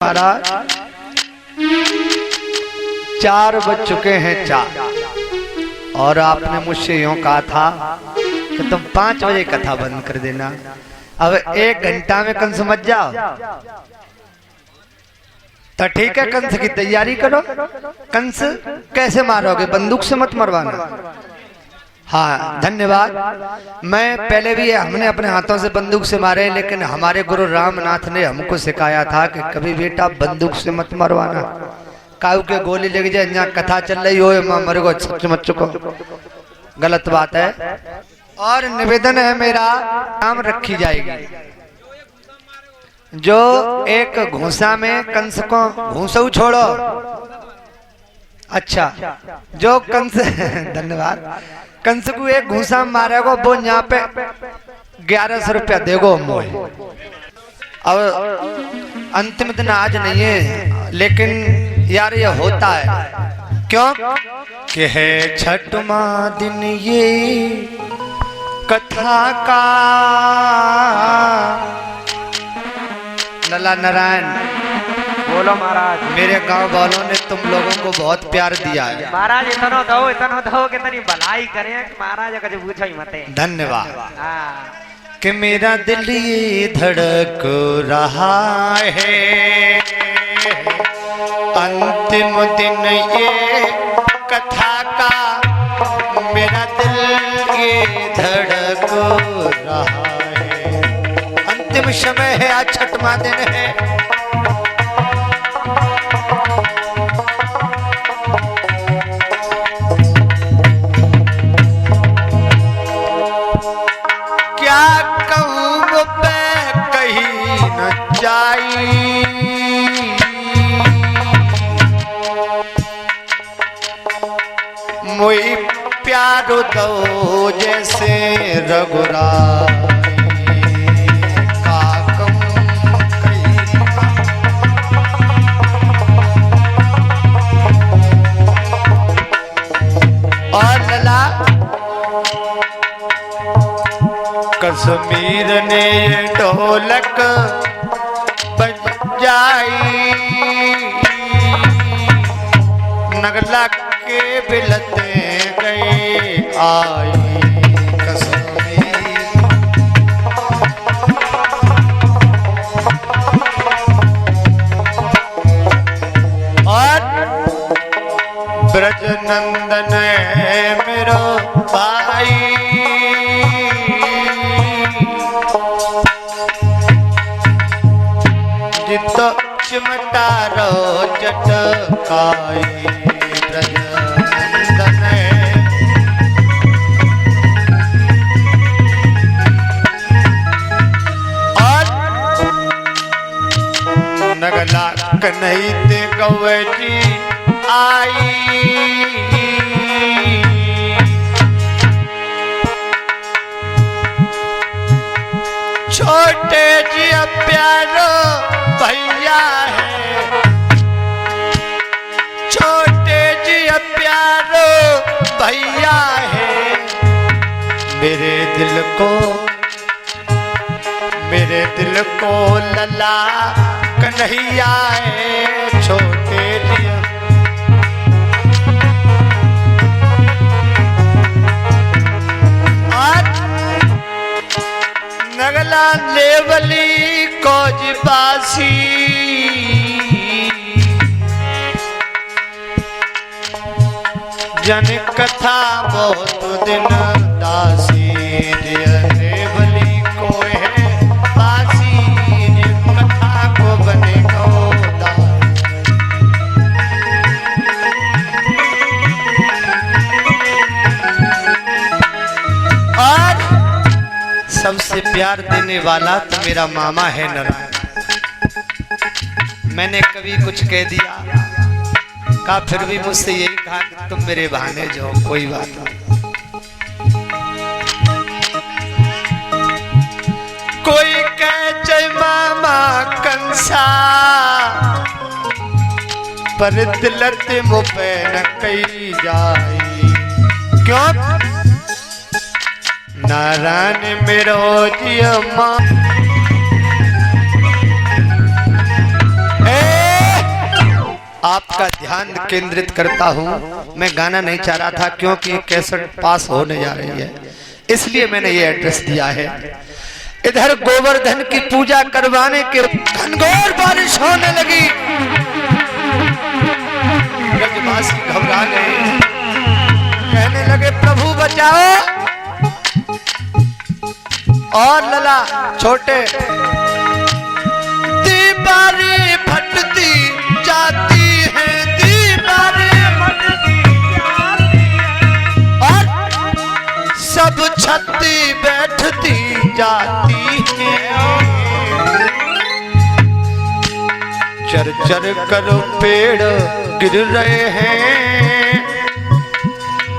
महाराज 4 बज चुके हैं 4 और आपने मुझसे यूं कहा था कि तुम 5 बजे कथा बंद कर देना। अब 1 घंटा में कंस मत जाओ तो ठीक है, कंस की तैयारी करो। कंस कैसे मारोगे? बंदूक से मत मरवाना। हाँ धन्यवाद। मैं पहले भी हमने अपने हाथों से बंदूक से मारे, लेकिन हमारे गुरु रामनाथ ने हमको सिखाया था कि कभी बेटा बंदूक से मत मरवाना। काऊ के गोली लग जाए, यहाँ कथा चल रही हो मर गो सच मत चुको, गलत बात है। और निवेदन है मेरा, नाम रखी जाएगी। जो एक घूसा में कंस को घूसऊ छोड़ो, अच्छा जो कंस धन्यवाद, कंस को एक घूसा मारेगा वो यहाँ पे 1100 रुपया देगो मोह। अब अंतिम दिन आज नहीं है, लेकिन यार ये होता है क्यों कि है छठवां दिन ये कथा का। लला नारायण बोलो महाराज। मेरे गांव वालों ने तुम लोगों को बहुत प्यार दिया है महाराज। इतना दो कितनी भलाई करें महाराज, कुछ पूछो ही मत। धन्यवाद। कि मेरा दिल ये धड़क रहा है, अंतिम दिन ये कथा का। मेरा दिल ये धड़क रहा है, अंतिम समय है, आज 6वां दिन है। मोई प्यारो दो जैसे रघुराई काकम और लला कश्मीर ने ढोलक बजाई, नगला के बिलते गए आई कश्मीर। और ब्रज नंदन है मेरो भाई, जितो चिमटा रो चटकाई। नगला कन्हई ते गवजी आई, छोटे जी प्यारो भैया है, छोटे जी प्यारो भैया है। मेरे दिल को लला कन्हैया है, छोटे जिया। नगला लेवली कोजबासी, जन कथा बहुत दिन दासी। लेवली को है बासी, कथा को बने और सबसे प्यार देने वाला तो मेरा मामा है नारायण। मैंने कभी कुछ कह दिया का, फिर भी मुझसे यही कहा कि तुम मेरे बहाने जाओ, कोई बात नहीं। कोई कह जय मामा कंसा, पर दिलत मुझे न कही जाई। क्यों नारायण मेरो जिया माँ आपका ध्यान केंद्रित करता हूँ। मैं गाना नहीं चाह रहा था क्योंकि ये कैसेट पास होने जा रही है, इसलिए मैंने ये एड्रेस दिया है। इधर गोवर्धन की पूजा करवाने के घनघोर बारिश होने लगी। ब्रजवासी घबरा गए, कहने लगे प्रभु बचाओ। और लला छोटे दीवारें फटती जाती हैं, दीवारें फटती जाती हैं, और सब छत्ती बैठती जाती हैं। चर चर कर पेड़ गिर रहे हैं,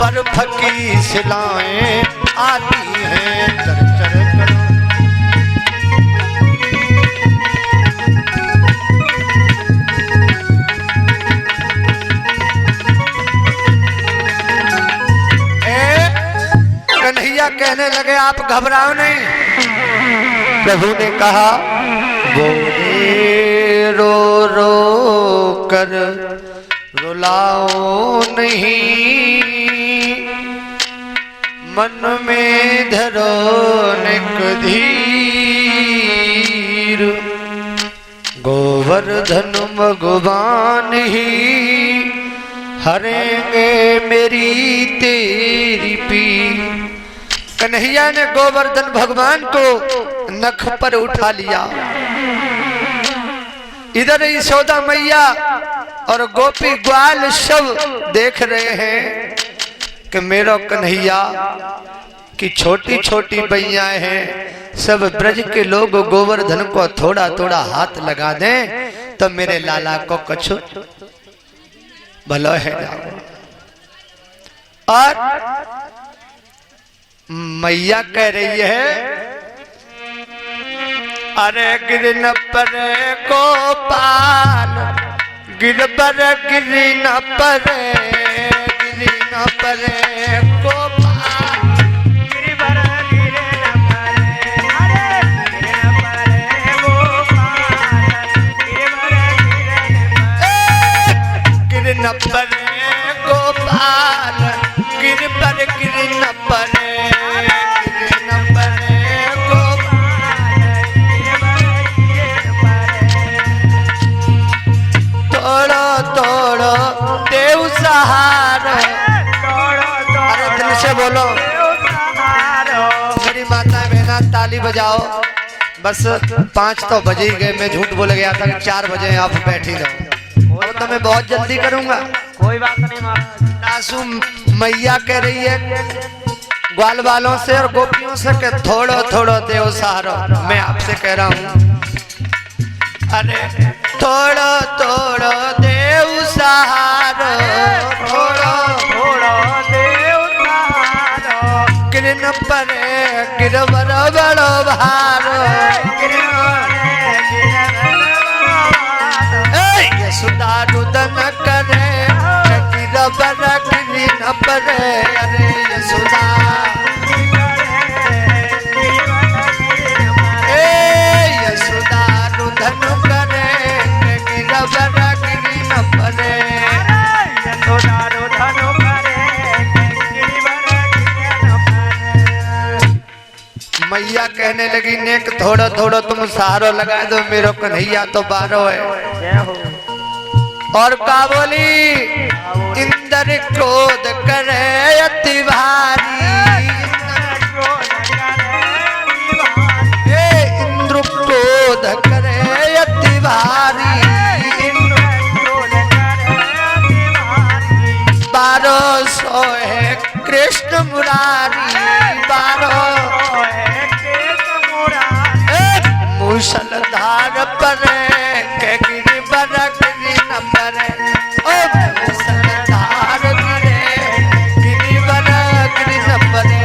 बर्फ की शिलाएं आती हैं। चर चर कर कन्हैया कहने लगे आप घबराओ नहीं। प्रभु ने कहा बोले रो रो कर रुलाओ नहीं, मन में धरो निक धीर, गोवर्धन भगवान ही हरेंगे मेरी तेरी पीर। कन्हैया ने गोवर्धन भगवान को नख पर उठा लिया। इधर यशोदा मैया और गोपी ग्वाल सब देख रहे हैं कि मेरा कन्हैया की छोटी छोटी बैया हैं। सब ब्रज के लोग गोवर्धन को थोड़ा थोड़ा हाथ लगा दें तो मेरे लाला को कुछ भला है। और मैया कह रही है अरे गिर न परे गोपाल, गिरबर गिरी न परे, गिरी न परे गोपाल, गिरबर गिरे न परे, अरे गिरे न परे गोपाल, गिर न परे गोपाल, गिरबर गिरी न परे, गिरे न परे तोड़ो देव सहारो, अरे दिल से बोलो मेरी माता बहना ताली बजाओ। बस 5 तो बजे ही गए, मैं झूठ बोल गया था कि 4 बजे आप बैठी रहो, और तो मैं बहुत जल्दी करूंगा। कोई बात नहीं महाराज। नासू मैया कह रही है ग्वाल वालों से और गोपियों से कि थोड़ो थोड़ो देव सहारो। मैं आपसे कह रहा हूँ अरे थोड़ो थोड़ो देव सहारो, थोड़ो थोड़ो देव सहारो, गिरन परे गिरवर बड़ो भारो, यशोदा रुदन करे गिरवर गिरन परे, अरे यशोदा यशोदा रुदन करे गिरवर गिरन परे, यशोदा रुदन करे गिरवर गिरन परे। मैया कहने लगी नेक थोड़ा थोड़ा तुम सहारो लगा दो, मेरो कन्हैया तो बारो है। और का बोली इंद्र क्रोध करे अति भारी, इंद्र क्रोध करे अति भारी, 1200 है कृष्ण मुरारी, 1200 है कृष्ण मुरारी, मूसलधार परे के गिरी बरक न परे, ओ मूसलधार गिरे गिरी बरक न परे।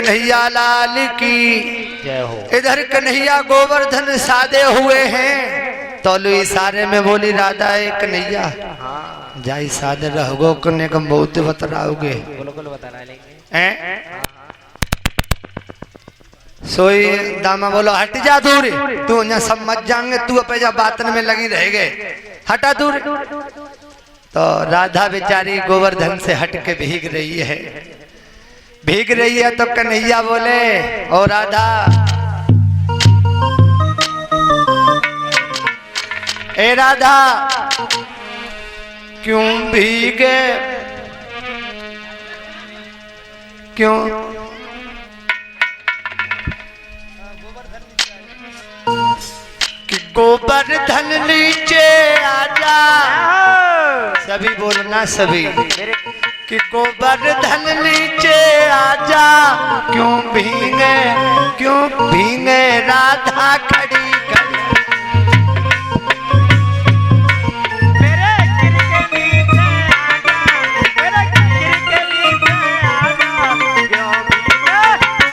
कन्हैया लाल की जय हो। इधर कन्हैया गोवर्धन सादे हुए हैं तो लो इशारे में बोली राधा ए कन्हैया हाँ जाई सादे रहोगो कन्या कम बहुत बतलाओगे बिल्कुल बता लेंगे। हैं सोई दामा बोलो हट जा दूर तू यहाँ सब मत जाएंगे तू अपने जा बातन में लगी रह गए हटा दूर। तो राधा बेचारी गोवर्धन से हट के भीग रही है तो कन्हैया बोले ओ राधा ए राधा क्यों भीगे क्यों कि गोवर्धन नीचे आजा सभी बोलना सभी कि गोवर्धन नीचे आजा क्यों भीगे राधा खड़ी खड़ी मेरे गिर के नीचे आजा मेरे गिर के नीचे आजा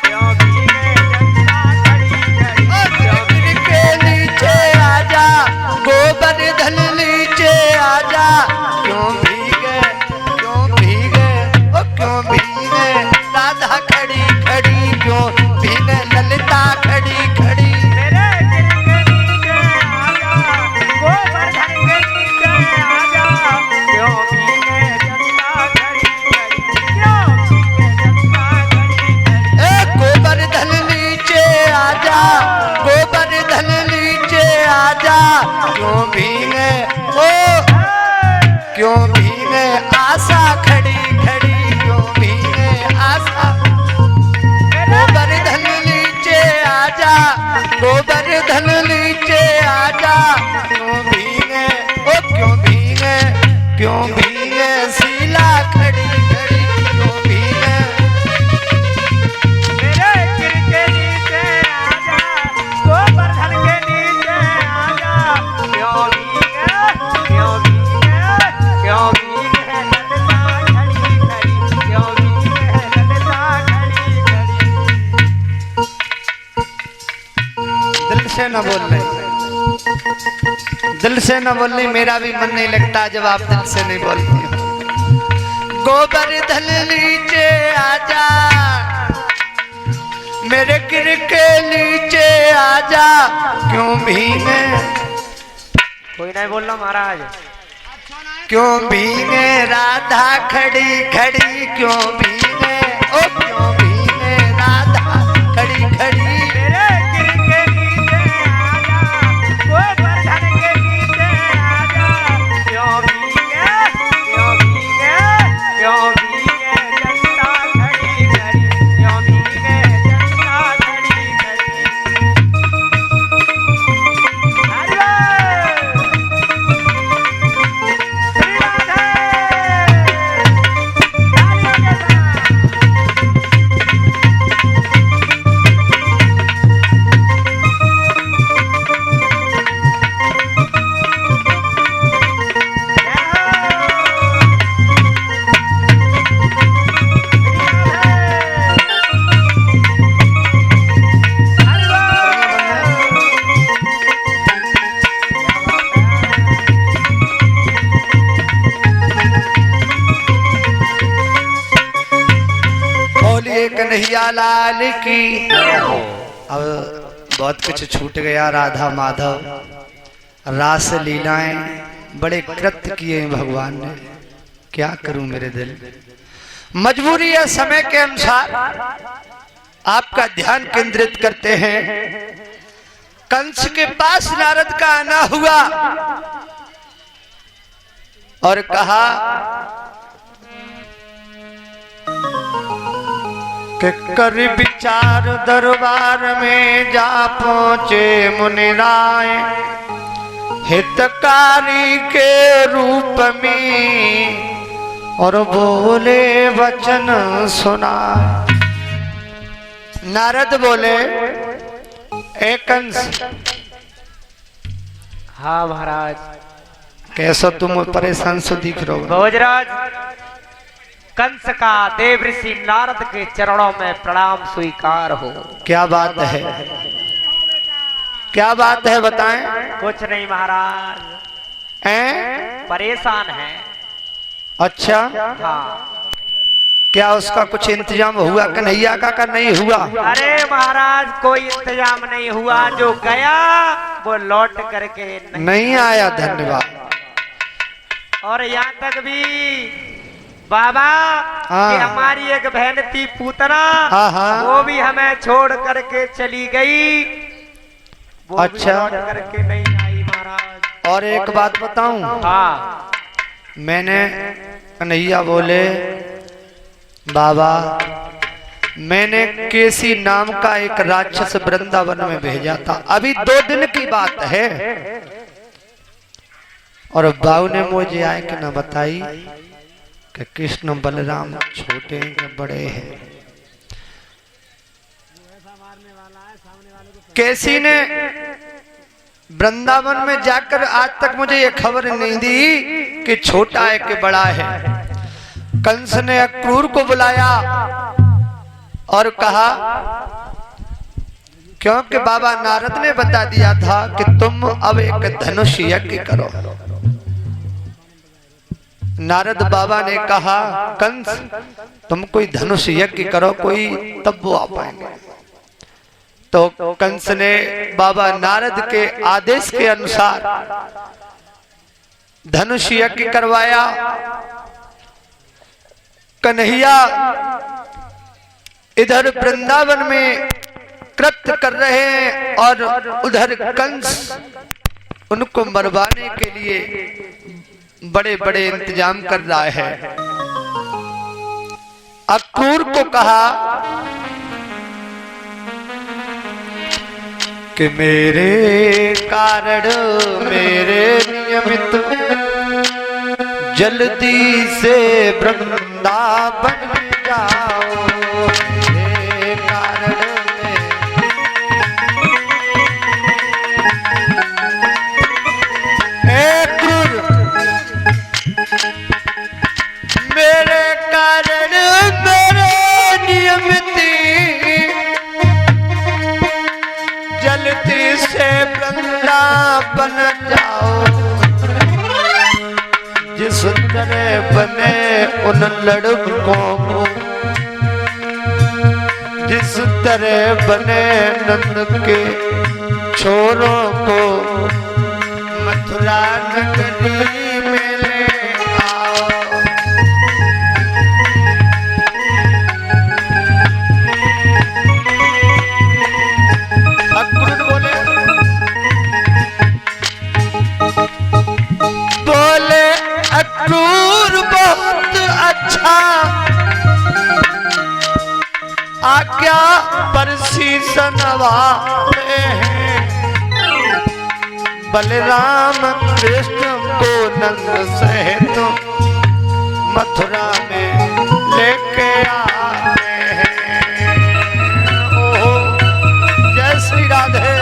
क्यों भीगे जनता खड़ी खड़ी गिर के नीचे आजा गोवर्धन नीचे आजा क्यों भीगे ओ क्यों भीगे राधा खड़ी खड़ी क्यों भीगे ललिता खड़ी खड़ी मेरे गिर के नीचे आजा गोवर्धन के नीचे आजा क्यों भीगे जनता खड़ी खड़ी क्यों भीगे जनता खड़ी खड़ी ए गोवर्धन नीचे आजा गोवर्धन नीचे आजा क्यों भीगे ओ क्यों भीगे आशा खड़ी खड़ी क्यों भीगे आशा गोवर्धन नीचे आजा गोवर्धन नीचे आजा क्यों भीगे शीला खड़ी खड़ी क्यों भीगे मेरे गिर के नीचे आजा गोवर्धन के नीचे आजा क्यों भीगे ललिता खड़ी खड़ी क्यों भीगे ललिता खड़ी खड़ी दिल से न बोलने मेरा भी मन नहीं लगता जब आप दिल से नहीं बोलती हो। गोवर्धन नीचे आजा मेरे गिर के नीचे आजा क्यों भीगे कोई नहीं बोल रहा महाराज क्यों भीगे राधा खड़ी खड़ी क्यों भीगे ओ क्यों भीगे राधा खड़ी खड़ी मेरे गिर के नीचे आजा गोवर्धन के नीचे आजा क्यों भीगे जनता खड़ी खड़ी क्यों भीगे जनता खड़ी खड़ी श्री राधे बोलिए कन्हैया लाल की। अब बहुत कुछ छूट गया राधा माधव रास लीलाएं बड़े कृत्य किए हैं भगवान ने क्या करूं मेरे दिल मजबूरी है समय के अनुसार आपका ध्यान केंद्रित करते हैं। कंस के पास नारद का आना हुआ और कहा कि कर विचार दरबार में जा पहुंचे मुनिराय हितकारी के रूप में और बोले वचन सुना। नारद बोले ए कंस हाँ महाराज कैसा तुम परेशान से दिख रहे हो। भोजराज कंस का देवऋषि नारद के चरणों में प्रणाम स्वीकार हो। क्या बात है, क्या बात है, बताएं। कुछ नहीं महाराज, परेशान है। अच्छा, हाँ। क्या उसका कुछ इंतजाम हुआ कन्हैया का नहीं हुआ? अरे महाराज कोई इंतजाम नहीं हुआ, जो गया वो लौट करके नहीं आया। धन्यवाद। और यहाँ तक भी बाबा कि हमारी एक बहन थी पूतना, वो भी हमें छोड़ करके चली गई, वो अच्छा, लौट करके नहीं आई महाराज। और एक बात बताऊं? हाँ। मैंने कन्हैया बोले बाबा, मैंने केसी नाम का एक राक्षस वृंदावन में भेजा था, अभी 2 दिन की बात है, और बाबू ने मुझे आए कि न बताई कि कृष्ण बलराम छोटे हैं कि बड़े हैं। केसी ने वृंदावन में जाकर आज तक मुझे ये खबर नहीं दी कि छोटा है कि बड़ा है। कंस ने अक्रूर को बुलाया और कहा, क्योंकि बाबा नारद ने बता दिया था कि तुम अब एक धनुष यज्ञ करो। नारद बाबा ने कहा, कंस तुम कोई धनुष यज्ञ करो, कोई तब वो आ पाएंगे। तो कंस ने बाबा नारद के आदेश के अनुसार धनुष यज्ञ करवाया। कन्हैया इधर वृंदावन में कृत्य कर रहे हैं और उधर कंस उनको मरवाने के लिए बड़े बड़े इंतजाम कर रहा है। अक्रूर को कहा कि मेरे कारण मेरे नियमित जल्दी से वृंदावन जाओ, मेरे कारण क्रूर मेरे कारण मेरे नियमित जल्दी से वृंदावन जाओ, जिस तरह बने उन लड़कों को, जिस तरह बने नंद के छोरों को, मथुरा नगरी में ले आओ। अक्रूर बोले अक्रूर बहुत अच्छा, आज्ञा पर शीशन नवाते हैं, बलराम कृष्ण को नंद सहित मथुरा में लेके आते हैं। ओहो जय श्री राधे।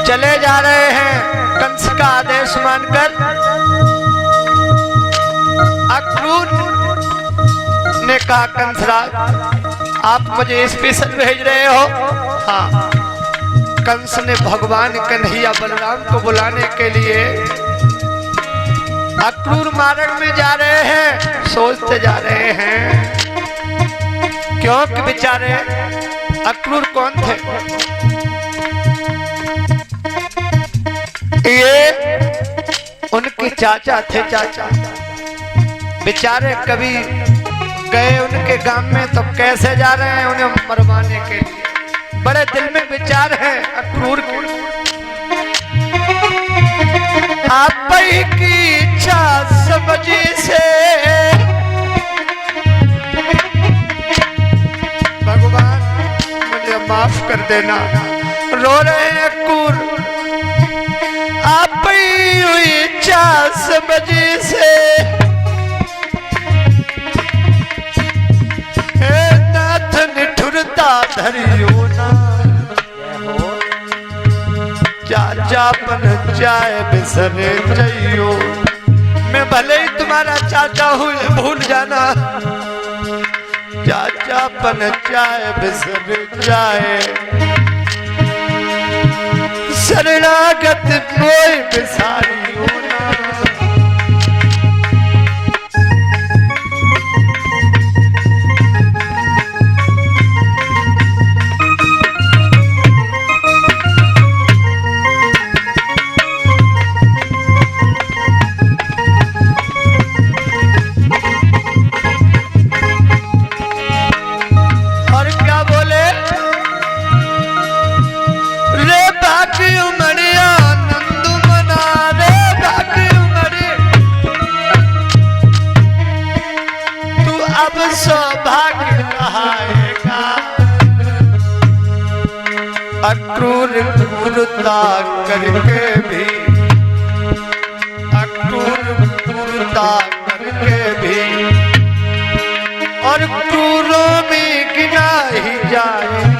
चले जा रहे हैं कंस का आदेश मानकर। अक्रूर ने कहा, कंसराज आप मुझे स्पेशल भेज रहे हो? हाँ। कंस ने भगवान कन्हैया बलराम को बुलाने के लिए अक्रूर मार्ग में जा रहे हैं, सोचते जा रहे हैं, क्योंकि बेचारे अक्रूर कौन थे? ये उनके चाचा थे। चाचा बेचारे कभी गए उनके गांव में तो कैसे जा रहे हैं उन्हें मरवाने के लिए। बड़े दिल में विचार है अक्रूर के। आप ही की इच्छा समझी से भगवान मुझे माफ कर देना। रो रहे हैं अक्रूर, चा समझी से हे नाथ निठुरता धरियो ना चाचापन चाय बिसरे चाहियो मैं भले ही तुम्हारा चाचा हूँ ये भूल जाना चाचापन चाय बिसरे जाए शरणागत मोय बिसारी होना सौभाग्य कहाएगा अक्रूर क्रूरता करके भी अक्रूर क्रूरता करके भी और क्रूरों में गिना ही जाए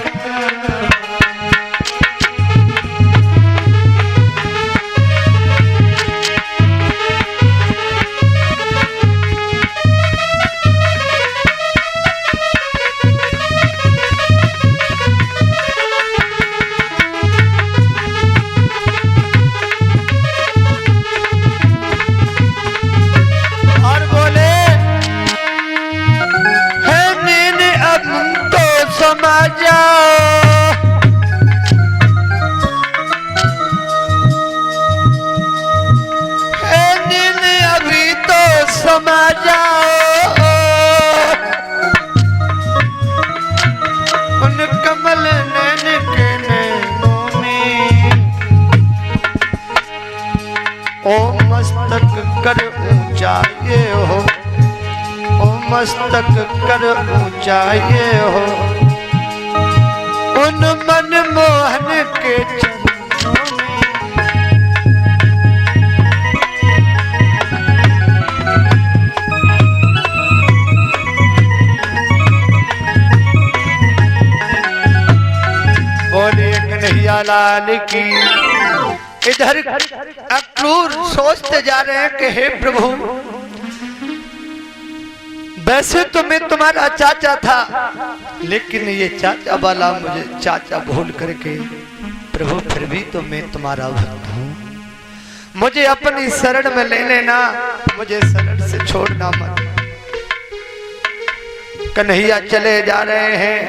कर ऊंचा ये हो ओ मस्तक कर ऊंचा ये हो उन मनमोहन के चरणों में बोलिए कन्हैया लाल की। इधर अक्रूर सोचते जा रहे हैं कि हे प्रभु वैसे तो मैं तुम्हारा चाचा था लेकिन ये चाचा वाला मुझे चाचा भूल करके प्रभु फिर भी तो मैं तुम्हारा भक्त हूँ मुझे अपनी शरण में ले लेना मुझे शरण से छोड़ना मत। कन्हैया चले जा रहे हैं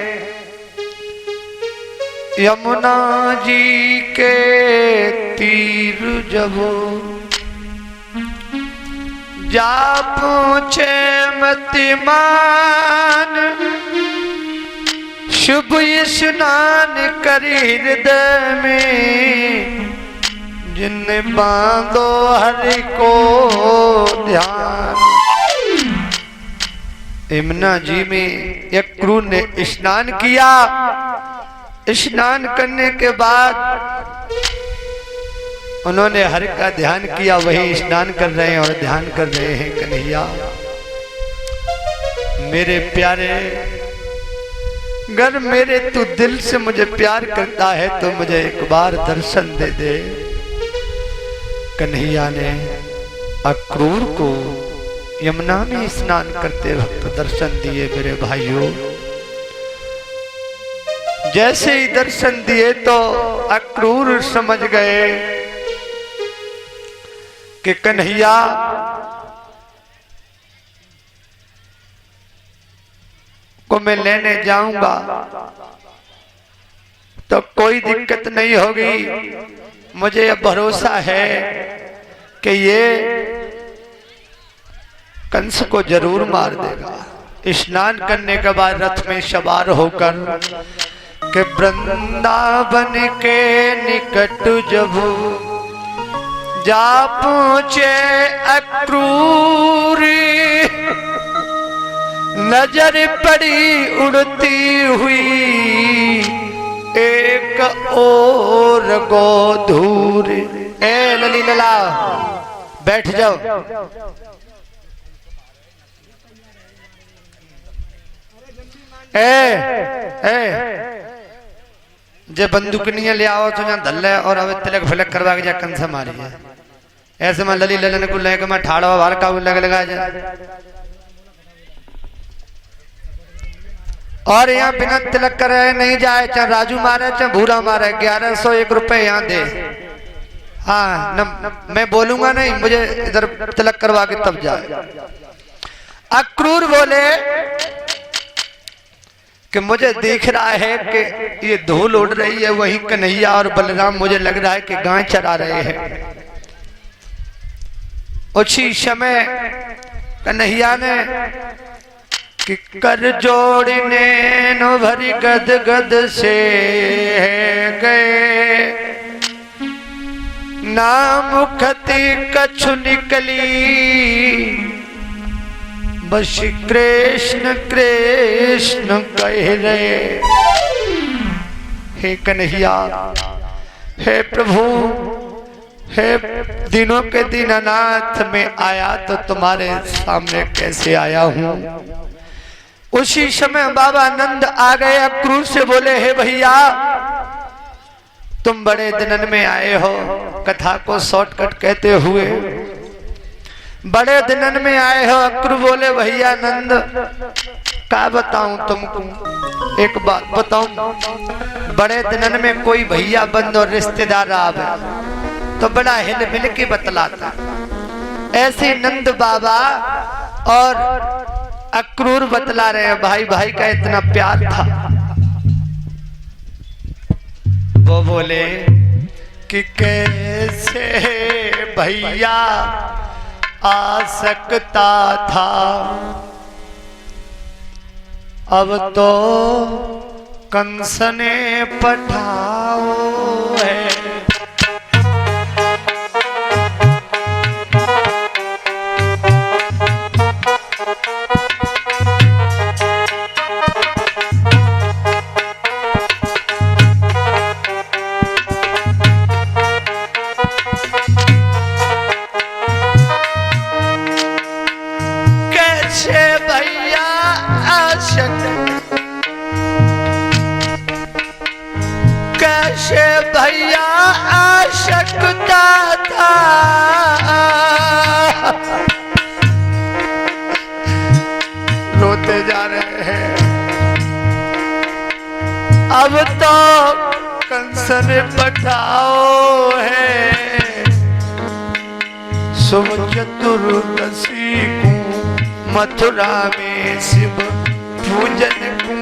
यमुना जी के तीर जब जा पूछे मतिमान शुभ स्नान करी हृदय में जिनने बांधो हरि को ध्यान। यमुना जी में एक क्रूर ने स्नान किया। स्नान करने के बाद उन्होंने हरि का ध्यान किया वही स्नान कर रहे हैं और ध्यान कर रहे हैं कन्हैया मेरे प्यारे अगर मेरे तू दिल से मुझे प्यार करता है तो मुझे एक बार दर्शन दे दे। कन्हैया ने अक्रूर को यमुना में स्नान करते वक्त दर्शन दिए। मेरे भाइयों जैसे ही दर्शन दिए तो अक्रूर समझ गए कि कन्हैया को मैं लेने जाऊंगा तो कोई दिक्कत नहीं होगी। मुझे भरोसा है कि ये कंस को जरूर मार देगा। स्नान करने के बाद रथ में सवार होकर के वृंदावन के निकट जब जा पहुंचे अक्रूरी नजर पड़ी उड़ती हुई एक और गोधूर। ए लली लला बैठ जाओ। जे बंदूक नहीं ले आओ तो यहाँ धल है और अब तिलक फिलक करवा के जा कंसा मारी है। ऐसे मैं लली ललन को लेकर मैं ठाड़ा बाहर का लग लगा जाए और यहाँ बिना तिलक करे नहीं जाए, चाहे राजू मारे चाहे भूरा मारे, 1101 रुपए यहाँ दे। हाँ न, मैं बोलूंगा नहीं, मुझे इधर तिलक करवा के तब जाए। अक्रूर बोले कि मुझे दिख रहा है कि ये धूल उड़ रही है, वही कन्हैया और बलराम मुझे लग रहा है कि गाय चरा रहे हैं। उसी समय कन्हैया ने कि कर जोड़ने नो भरी गद गद से गए, नाम खती कछु निकली, बस कृष्ण कृष्ण कह रहे। हे कन्हैया, हे प्रभु, हे दिनों के दीनानाथ, में आया तो तुम्हारे सामने कैसे आया हूँ। उसी समय बाबा नंद आ गए। अक्रूर से बोले, हे भैया तुम बड़े दिनन में आए हो, कथा को शॉर्टकट कहते हुए बड़े दिनन में आए हो। अक्रूर बोले, भैया नंद क्या बताऊं तुमको, एक बात बताऊं, बड़े दिनन में कोई भैया बंद और रिश्तेदार आवे तो बड़ा हिल मिल के बतलाता। ऐसे नंद बाबा और अक्रूर बतला रहे हैं, भाई भाई का इतना प्यार था। वो बोले कि कैसे भैया आ सकता था, अब तो कंस ने पठाओ है। कैसे भैया आ सकता था, रोते जा रहे हैं। अब तो कंस ने पठाओ है, शुभ चतुर्दशी को मथुरा में शिव पूजन को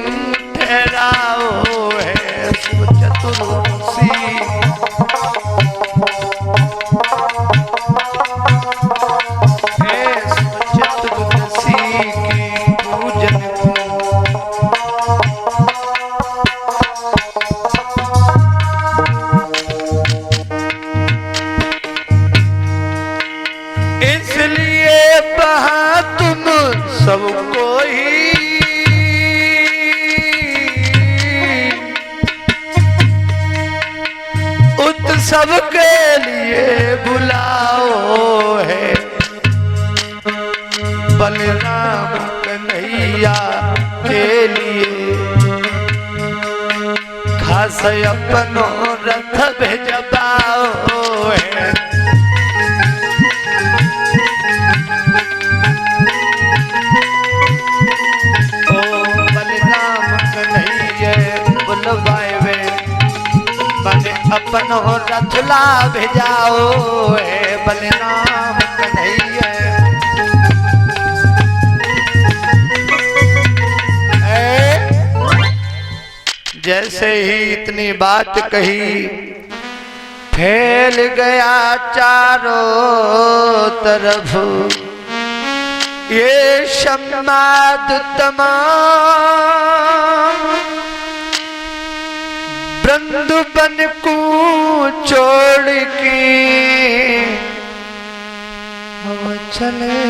ठहराओ है। शुभ चतुर्दशी की पूजन को इसलिए कहा तुम सबको ही सबके लिए बुलाओ है। बलराम कन्हैया के लिए खास अपनो रथ भेजबाओ है। ओ बलराम कन्हैया बुलवाए बने अपनो रथला भेजाओ है। बलराम कन्हैया जैसे ही इतनी बात कही, फैल गया चारों तरफ ये संवाद तमाम। वृंदावन को छोड़ के हम चले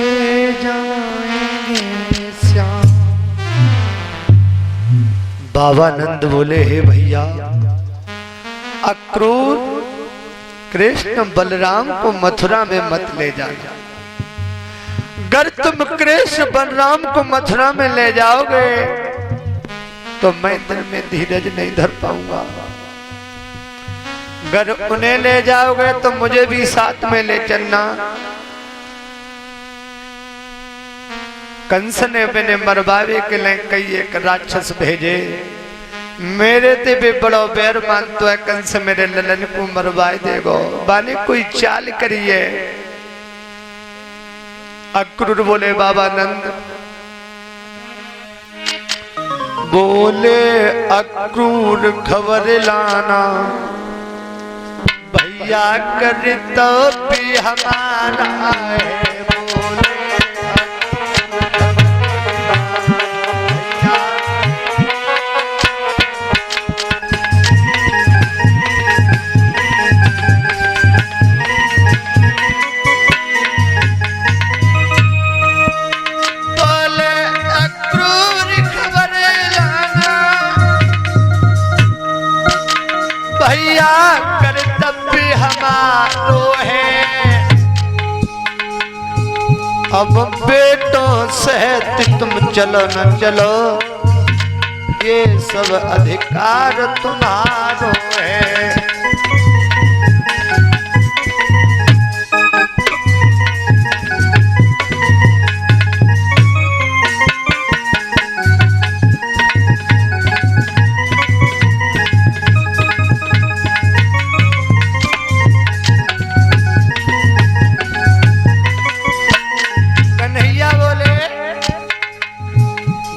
जाएंगे श्याम। बाबा नंद बोले, हे भैया, अक्रूर कृष्ण बलराम को मथुरा में मत ले जाना। अगर तुम कृष्ण बलराम को मथुरा में ले जाओगे तो मैं दिल में धीरज नहीं धर पाऊंगा। अगर उन्हें ले जाओगे तो मुझे भी साथ में ले चलना। कंस ने बिने मरवावे के लिए कई एक राक्षस भेजे। मेरे ते भी बड़ो बैर मानतो है कंस मेरे ललन को मरवाए देगो। बाने कोई चाल करिए। अक्रूर बोले बाबा नंद, बोले अक्रूर खबर लाना, भैया कर तो भी हमारा है। भैया कर्तव्य हमारो है, अब बेटों सहित तुम चलो न चलो, ये सब अधिकार तुम्हारो है।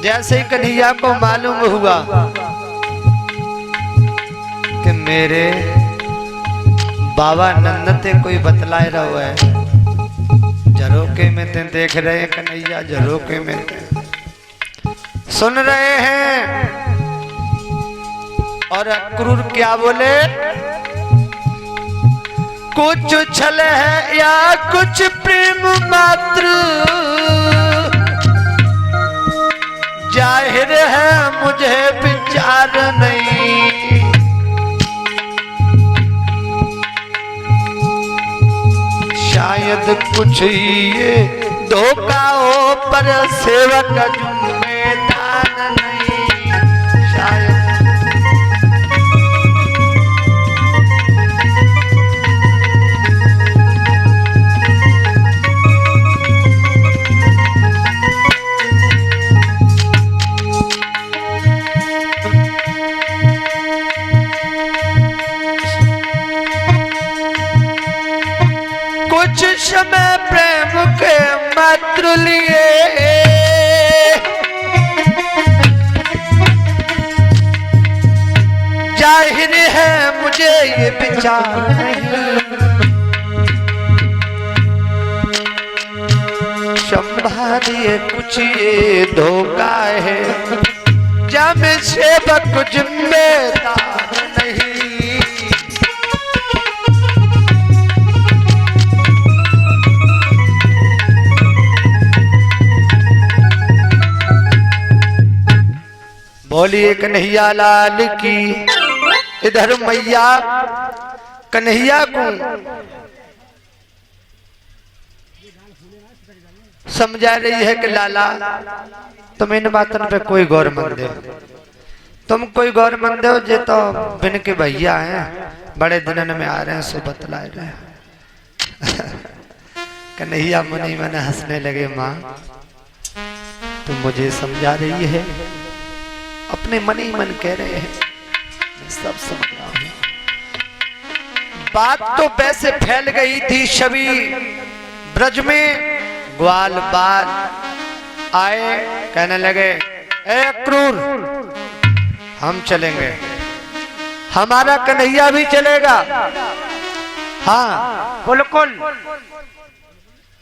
जैसे ही कन्हैया को मालूम हुआ कि मेरे बाबा नंद ते कोई बतलाए रहा है, झरोके में ते देख रहे हैं कन्हैया, झरोके में ते सुन रहे हैं। और अक्रूर क्या बोले, कुछ छल है या कुछ प्रेम मात्र, जाहिर है मुझे विचार नहीं। शायद कुछ ये धोखा हो पर सेवक जिम्मेदार नहीं। शायद कुछ समय प्रेम के मात्र लिए, जाहिर है मुझे ये विचार नहीं। संभालिए कुछ ये धोखा है, जब सेवक जिम्मेदार नहीं। बोलिए कन्हैया लाल की। इधर मैया कन्हैया को समझा रही है कि लाला तुम इन बातों पे कोई गौर मत दो, तुम कोई गौर मत दो, जे तो बिन के भैया हैं, बड़े दिनन में आ रहे हैं, सो बतलाए रहे। कन्हैया मनी मन हंसने लगे, माँ तुम मुझे समझा रही है, अपने मन ही मन कह रहे हैं, मैं सब समझ रहा हूं। बात तो वैसे फैल गई थी, छवि ब्रज में ग्वाल बाल आए, कहने लगे ए अक्रूर हम चलेंगे, हमारा कन्हैया भी चलेगा। हाँ बिल्कुल,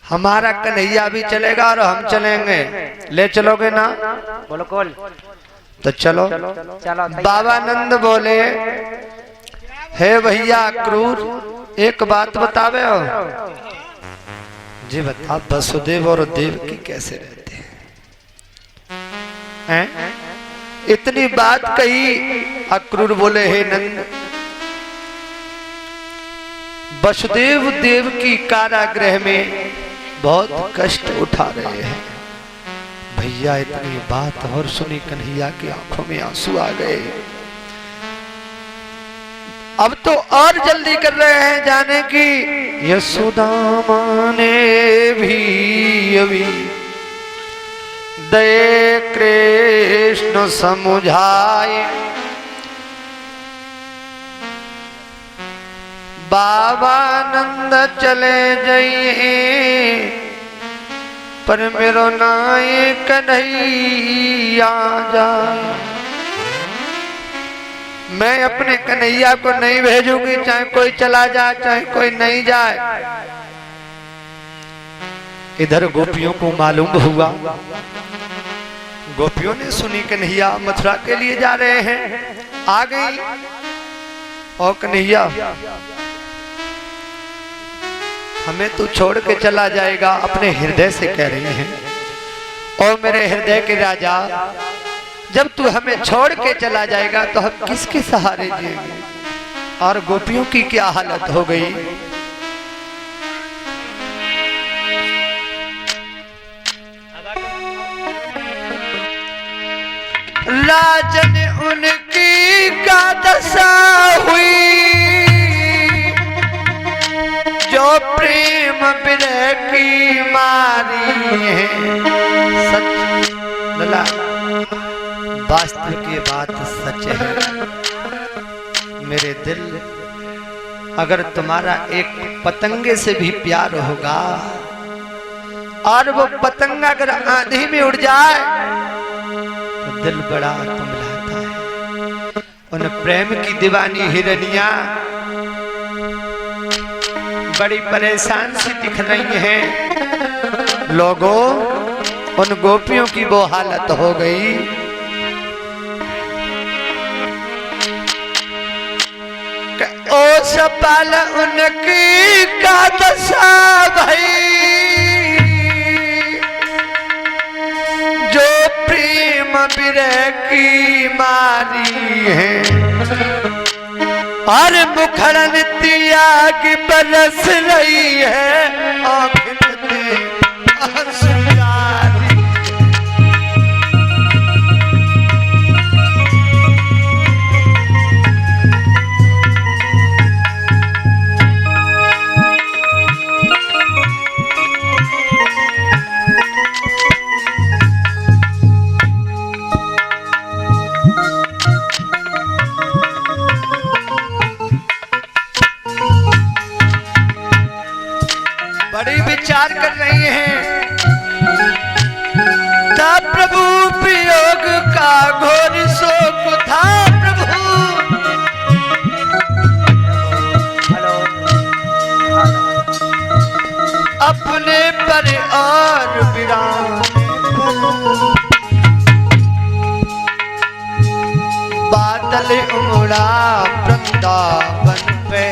हमारा कन्हैया भी चलेगा और हम चलेंगे, ले चलोगे ना? बिल्कुल, तो चलो। बाबा नंद बोले, हे भैया अक्रूर एक बात बतावे हो? जी बता। वसुदेव और देवकी कैसे रहते हैं? इतनी बात कही। अक्रूर बोले, हे नंद वसुदेव देव की कारागृह में बहुत कष्ट उठा रहे हैं। भैया इतनी बात और सुनी कन्हैया की आंखों में आंसू आ गए। अब तो और जल्दी कर रहे हैं जाने की। यशोदामा ने भी अभी दये कृष्ण समुझाए, बाबा नंद चले जाइए, पर मेरो नाय कन्हैया जाए। मैं अपने कन्हैया को नहीं भेजूंगी, चाहे कोई चला जाए चाहे कोई नहीं जाए। इधर गोपियों को मालूम हुआ, गोपियों ने सुनी कन्हैया मथुरा के लिए जा रहे हैं, आ गई। और कन्हैया हमें तू छोड़ के चला जाएगा, अपने हृदय से कह रही हैं। और मेरे हृदय के राजा, जब तू हमें छोड़ के चला जाएगा तो हम किसके सहारे जिएंगे। और गोपियों की क्या हालत हो गई। राजन उनकी का दशा हुई, जो प्रेम विरह की मारी है। सच लला, वास्तव की बात सच है। मेरे दिल, अगर तुम्हारा एक पतंगे से भी प्यार होगा और वो पतंगा अगर आंधी में उड़ जाए तो दिल बड़ा कुंभलाता है। उन प्रेम की दीवानी हिरनिया बड़ी परेशान सी दिख रही हैं। लोगों, उन गोपियों की वो हालत हो गई। ओ सपाल उनकी का दशा भई, जो प्रेम विरह की मारी है। और मुखड़न त्याग बरस रही है, आँखों में आंसू जारी। बड़ी विचार कर रही हैं। था प्रभु वियोग का घोर शोक था प्रभु। अपने पर और विराम बादल उमड़ा वृंदावन पे।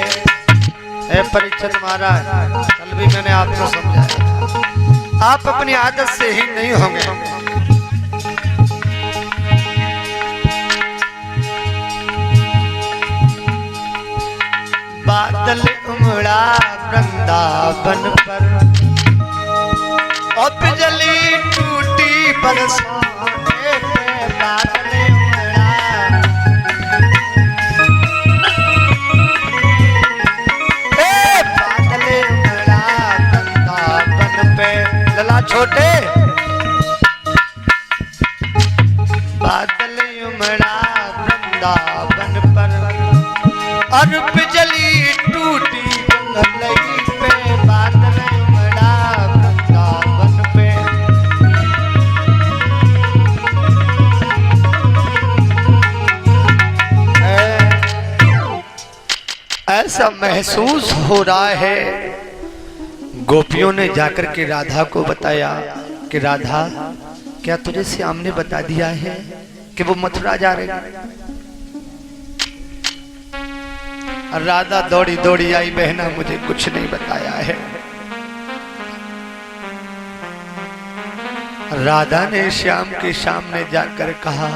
परीक्षित महाराज, कल भी मैंने आपको समझाया, आप अपनी आदत से ही नहीं होंगे। बादल उमड़ा वृंदावन पर और बिजली टूटी बरसाने पे। बादल छोटे बादल उमड़ा वृंदावन पर और बिजली टूटी गंगलई पे। बादल उमड़ा वृंदावन पे। ऐसा महसूस हो रहा है। गोपियों ने जाकर के राधा को बताया कि राधा, क्या तुझे श्याम ने बता दिया है कि वो मथुरा जा रहे हैं? राधा दौड़ी दौड़ी आई, बहना मुझे कुछ नहीं बताया है। राधा ने श्याम के सामने जाकर कहा,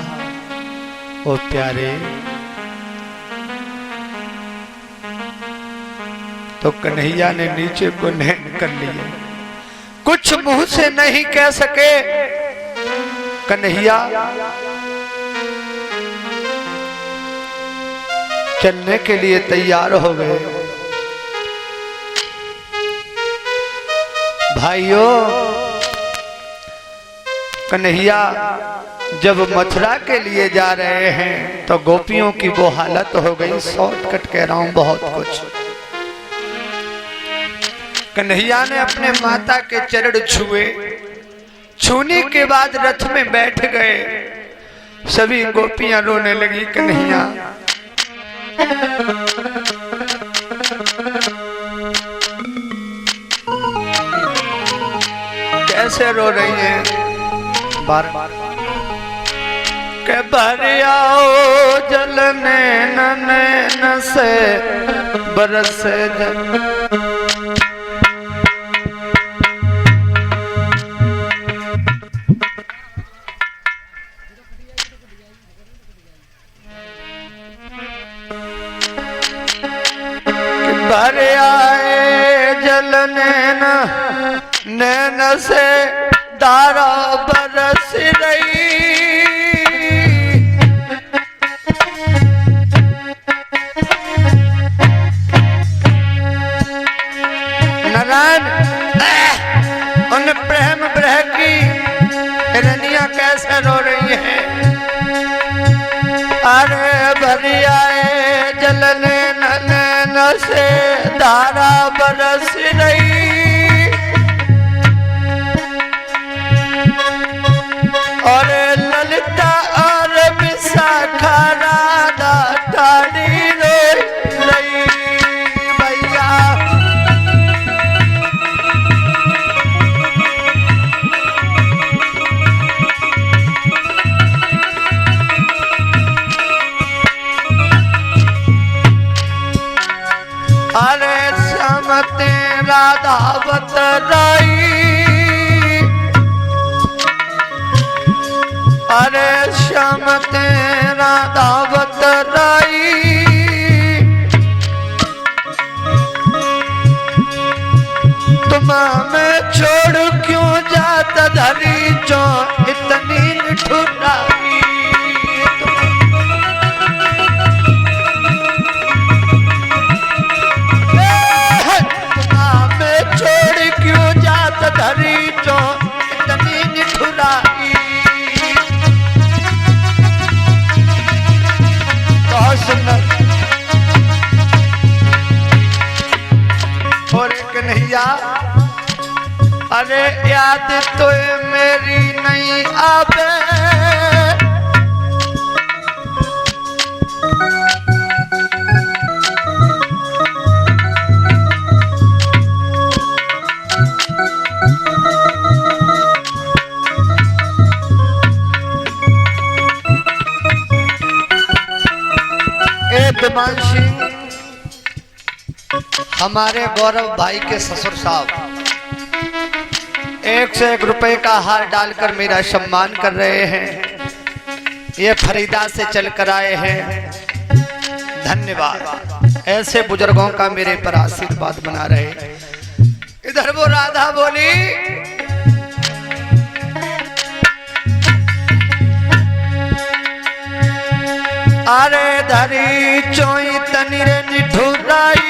ओ प्यारे, तो कन्हैया ने नीचे को नैन कर लिए। कुछ मुंह से नहीं कह सके कन्हैया, चलने के लिए तैयार हो गए। भाइयों, कन्हैया जब मथुरा के लिए जा रहे हैं तो गोपियों की वो हालत हो गई, शॉर्टकट कह रहा हूं बहुत कुछ। कन्हैया ने अपने माता के चरण छुए, छूने के बाद रथ में बैठ गए। सभी गोपियां रोने लगी। कन्हैया कैसे रो रही हैं बार के भर आओ जल नैन से बरस भर आए जल नैन से धारा बरस रही। नारायण उन प्रेम ब्रह की हिरनिया कैसे रो रही है। अरे भरी आए जल नैन से धारा बरस रही। और ललिता और विशाखा राधा ठाड़ी रो रही। भैया अरे समते राधा बतराई। अरे श्याम तेरा दावत राई। तुम हमें छोड़ क्यों जात धरी जो इतनी निठुराई। तुम हमें छोड़ क्यों जात धरी जो इतनी निठुराई। और कन्हैया अरे याद तो मेरी नहीं आवे। दिमानशी हमारे गौरव भाई के ससुर साहब 1 से 1 रुपए का हार डालकर मेरा सम्मान कर रहे हैं। ये फरीदा से चल कर आए हैं। धन्यवाद। ऐसे बुजुर्गों का मेरे पर आशीर्वाद बना रहे। इधर वो राधा बोली अरे धरी चोई तनिर निठुराई।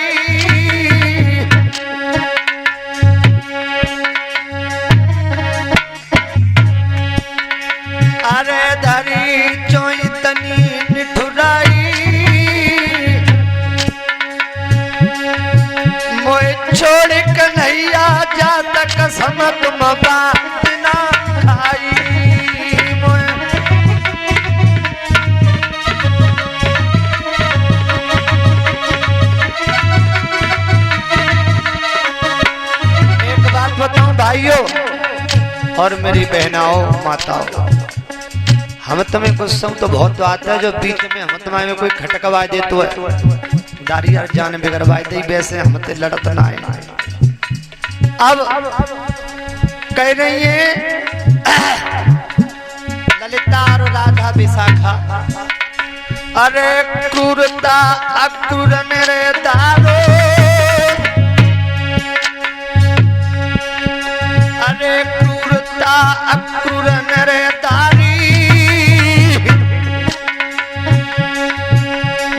अरे धरी चोई तनी निठुराई। मोए छोड़ कन्हैया जा तक समत बात ना खाई। भाइयों और मेरी बहनाओं माताओं, हम तुम्हें गुस्सा तो बहुत आता है जो बीच में हम तुम्हारे में कोई खटकवा दे तो दारी यार जान बिगड़वा दे। वैसे हम ते लड़त ना है। अब कह रही है ललिता और राधा विशाखा। अरे कुरता अकुर मेरे दारो अक्रूर नरदारी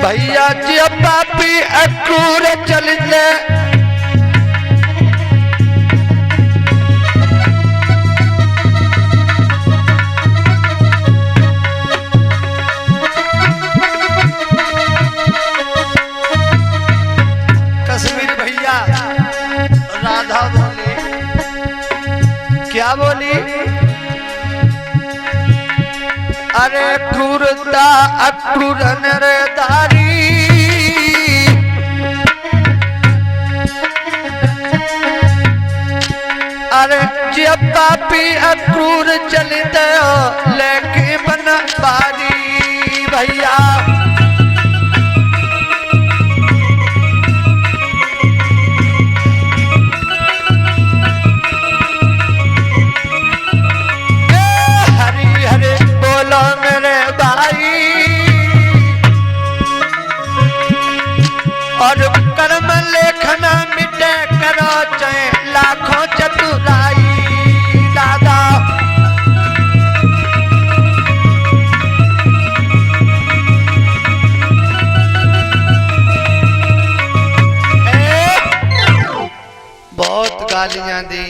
भैया जी पापी अक्रूर चल ले कश्मीर भैया राधा बोली क्या बोली अरे क्रूरता अक्रूर नरदारी अरे जब पापी अक्रूर चलते हो लेके बना बारी भैया मेरे भाई और कर्म लेखना मिटे करो चाहे लाखों चतुराई दादा बहुत गालियां दी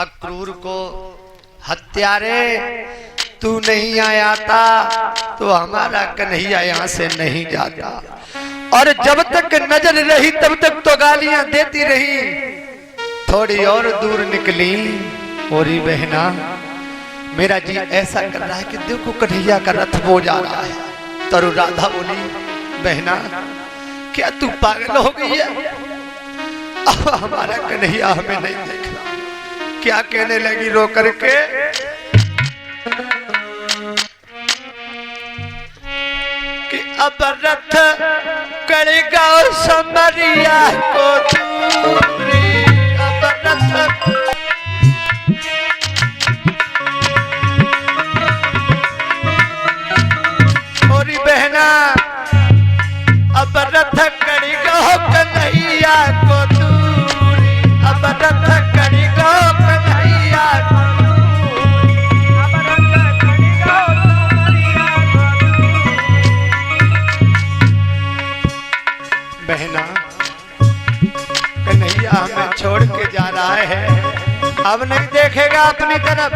अक्रूर को हत्यारे तू नहीं आया था तो हमारा कन्हैया यहाँ से नहीं जाता और जब तक नजर रही तब तक तो गालियां देती रही थोड़ी और दूर निकली ओरी बहना मेरा जी ऐसा कर रहा है कि देखो कन्हैया का रथ वो जा रहा है तरु राधा बोली बहना क्या तू पागल हो गई है अब हमारा कन्हैया हमें नहीं देख रहा क्या कहने लगी रो करके कि अब रथ करेगा समरिया को दूरी अब रथ मोरी बहना अब रथ करेगा कन्हैया को दूरी अब रथ करेगा कन्हैया बहना कन्हैया हमें छोड़ के जा रहा है अब नहीं देखेगा अपनी तरफ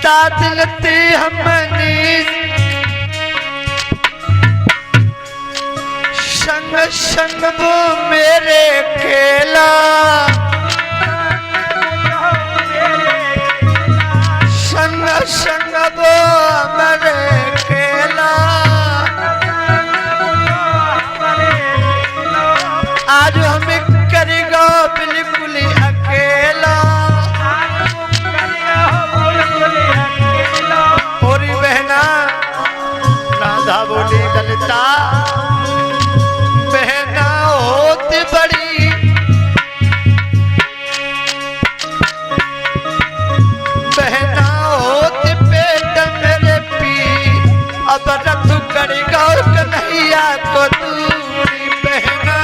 तादिलती हमनी संग संग वो मेरे केला संग संग वो मेरे केला आज हमें करेगा बिल्कुल अकेला होरी बहना राधा बोली ललिता बहना होती बड़ी बहना होती पेट मेरे पी अब रथ करेगा कन्हैया को दूरी बहना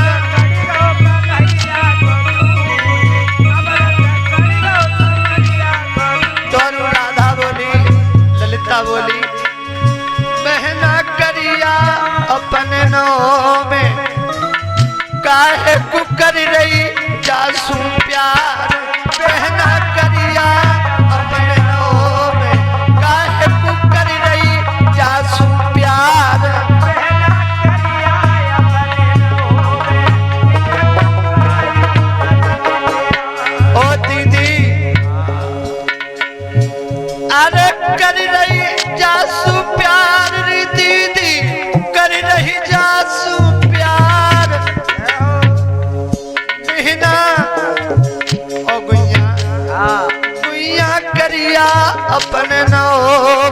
बोली बहना करिया अपने नो में काहे को कर रही जासू प्यार बहना करिया अपने नो में काहे को कर रही जासू प्यार ओ दीदी अरे कर रही जासू प्यार री दीदी कर रही जासू प्यार बिना ओ गुइया करिया अपने नो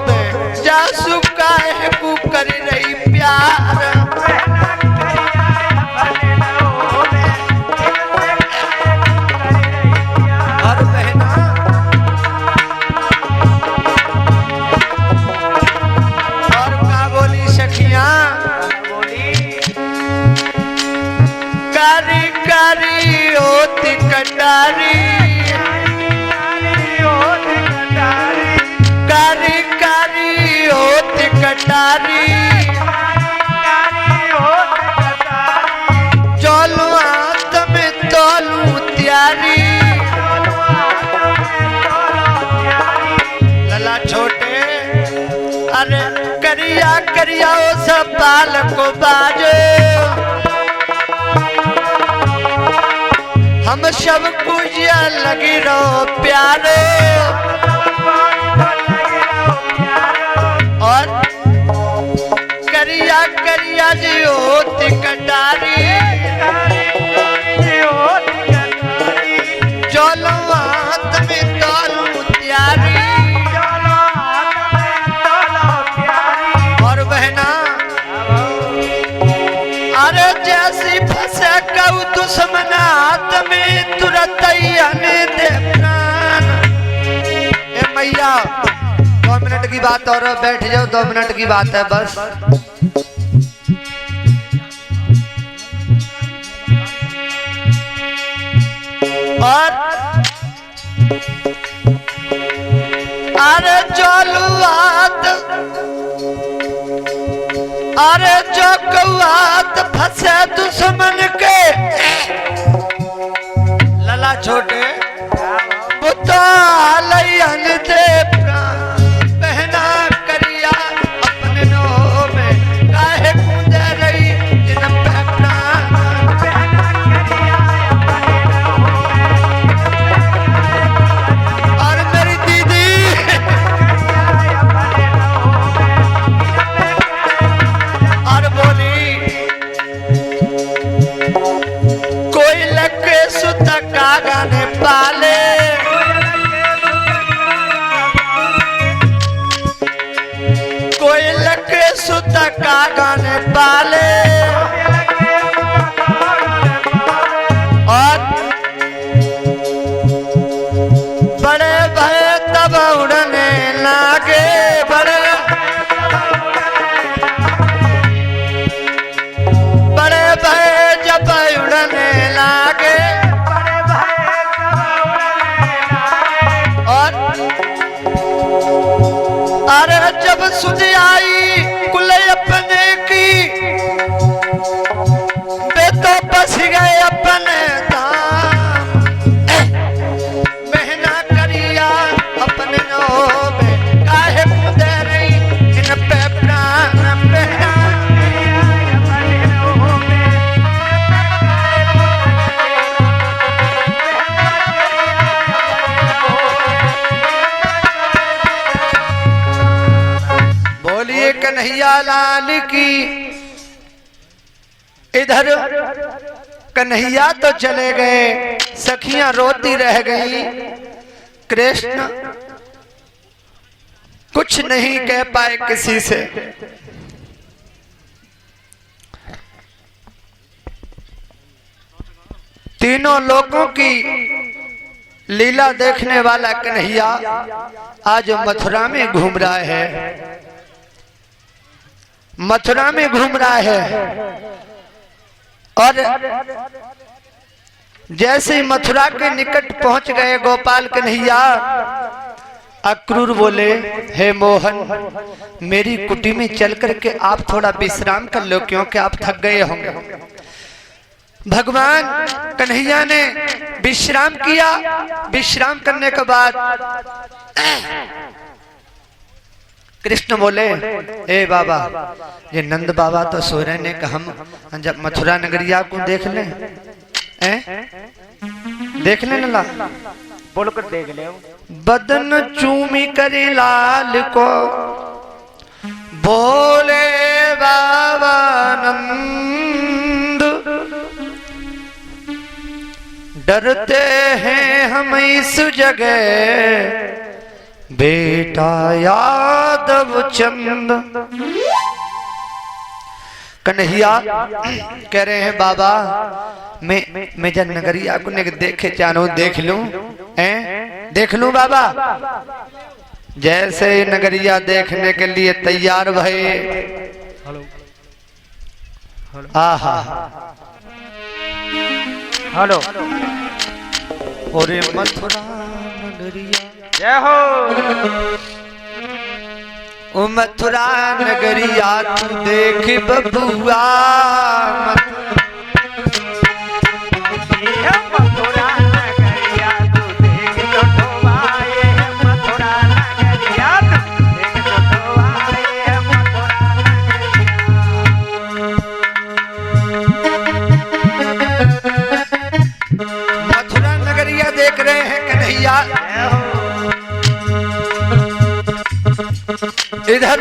में जासू काहे को कर रही प्यार और बहना कारी कारी होती कटारी अरे करिया करिया ओ सब बाल को बाजो हम सब पूजिया लगी रहो प्यारो और करिया करिया जी होती कटारी चलो हाथ में तोलू त्यारी और बहना अरे जैसी फंसे कऊ दुश्मन हाथ में तुरंत ही आने दे प्राण। ए मैया 2 मिनट की बात और बैठ जाओ 2 मिनट की बात है बस। और अरे चलुआत अरे जो कौआत फंसे दुश्मन के लला छोटे बुतालयन दे बहना करिया अपने नो में काहे कूदे रही जिन पे प्राण और मेरी दीदी और बोली कोई लगे सुत कागा ने पाले कोई लगे सुत कागा ने पाले और बड़े भय तब उड़ने लागे बड़े भय जब उड़ने लागे और अरे जब सुध आई कुल अपने की वे तो बस गए अपने धाम बहना करिया अपने नो में काहे कूदे रही इन पे प्राण बहना बोलिए कन्हैया लाल की। इधर कन्हैया तो चले गए सखियां रोती रह गई कृष्ण कुछ नहीं कह पाए किसी से। तीनों लोगों की लीला देखने वाला कन्हैया आज मथुरा में घूम रहा है मथुरा में घूम रहा है और जैसे ही मथुरा के निकट पहुंच गए गोपाल कन्हैया अक्रूर बोले हे मोहन मेरी कुटी में चल करके आप थोड़ा विश्राम कर लो क्योंकि आप थक गए होंगे। भगवान कन्हैया ने विश्राम किया। विश्राम करने के बाद कृष्ण बोले ए बाबा ये नंद बाबा तो सो रहे ने हम जब मथुरा नगरिया को देख ले देख ले नला बोलकर देख ले बदन चूमी करे लाल को बोले बाबा नंद डरते हैं हम इस जगह बेटा यादव चंद। कन्हैया कह रहे हैं बाबा मैं जब नगरिया को देखे चाहूं देख लूं देख लूं बाबा। जैसे नगरिया देखने के लिए तैयार भये आहा हेलो और मथुरा नगरिया जय हो ओ मथुरा नगरिया तू देख बबुआ मथुरा नगरिया तू देख छोटवा ये मथुरा नगरिया तू देख छोटवा ये इधर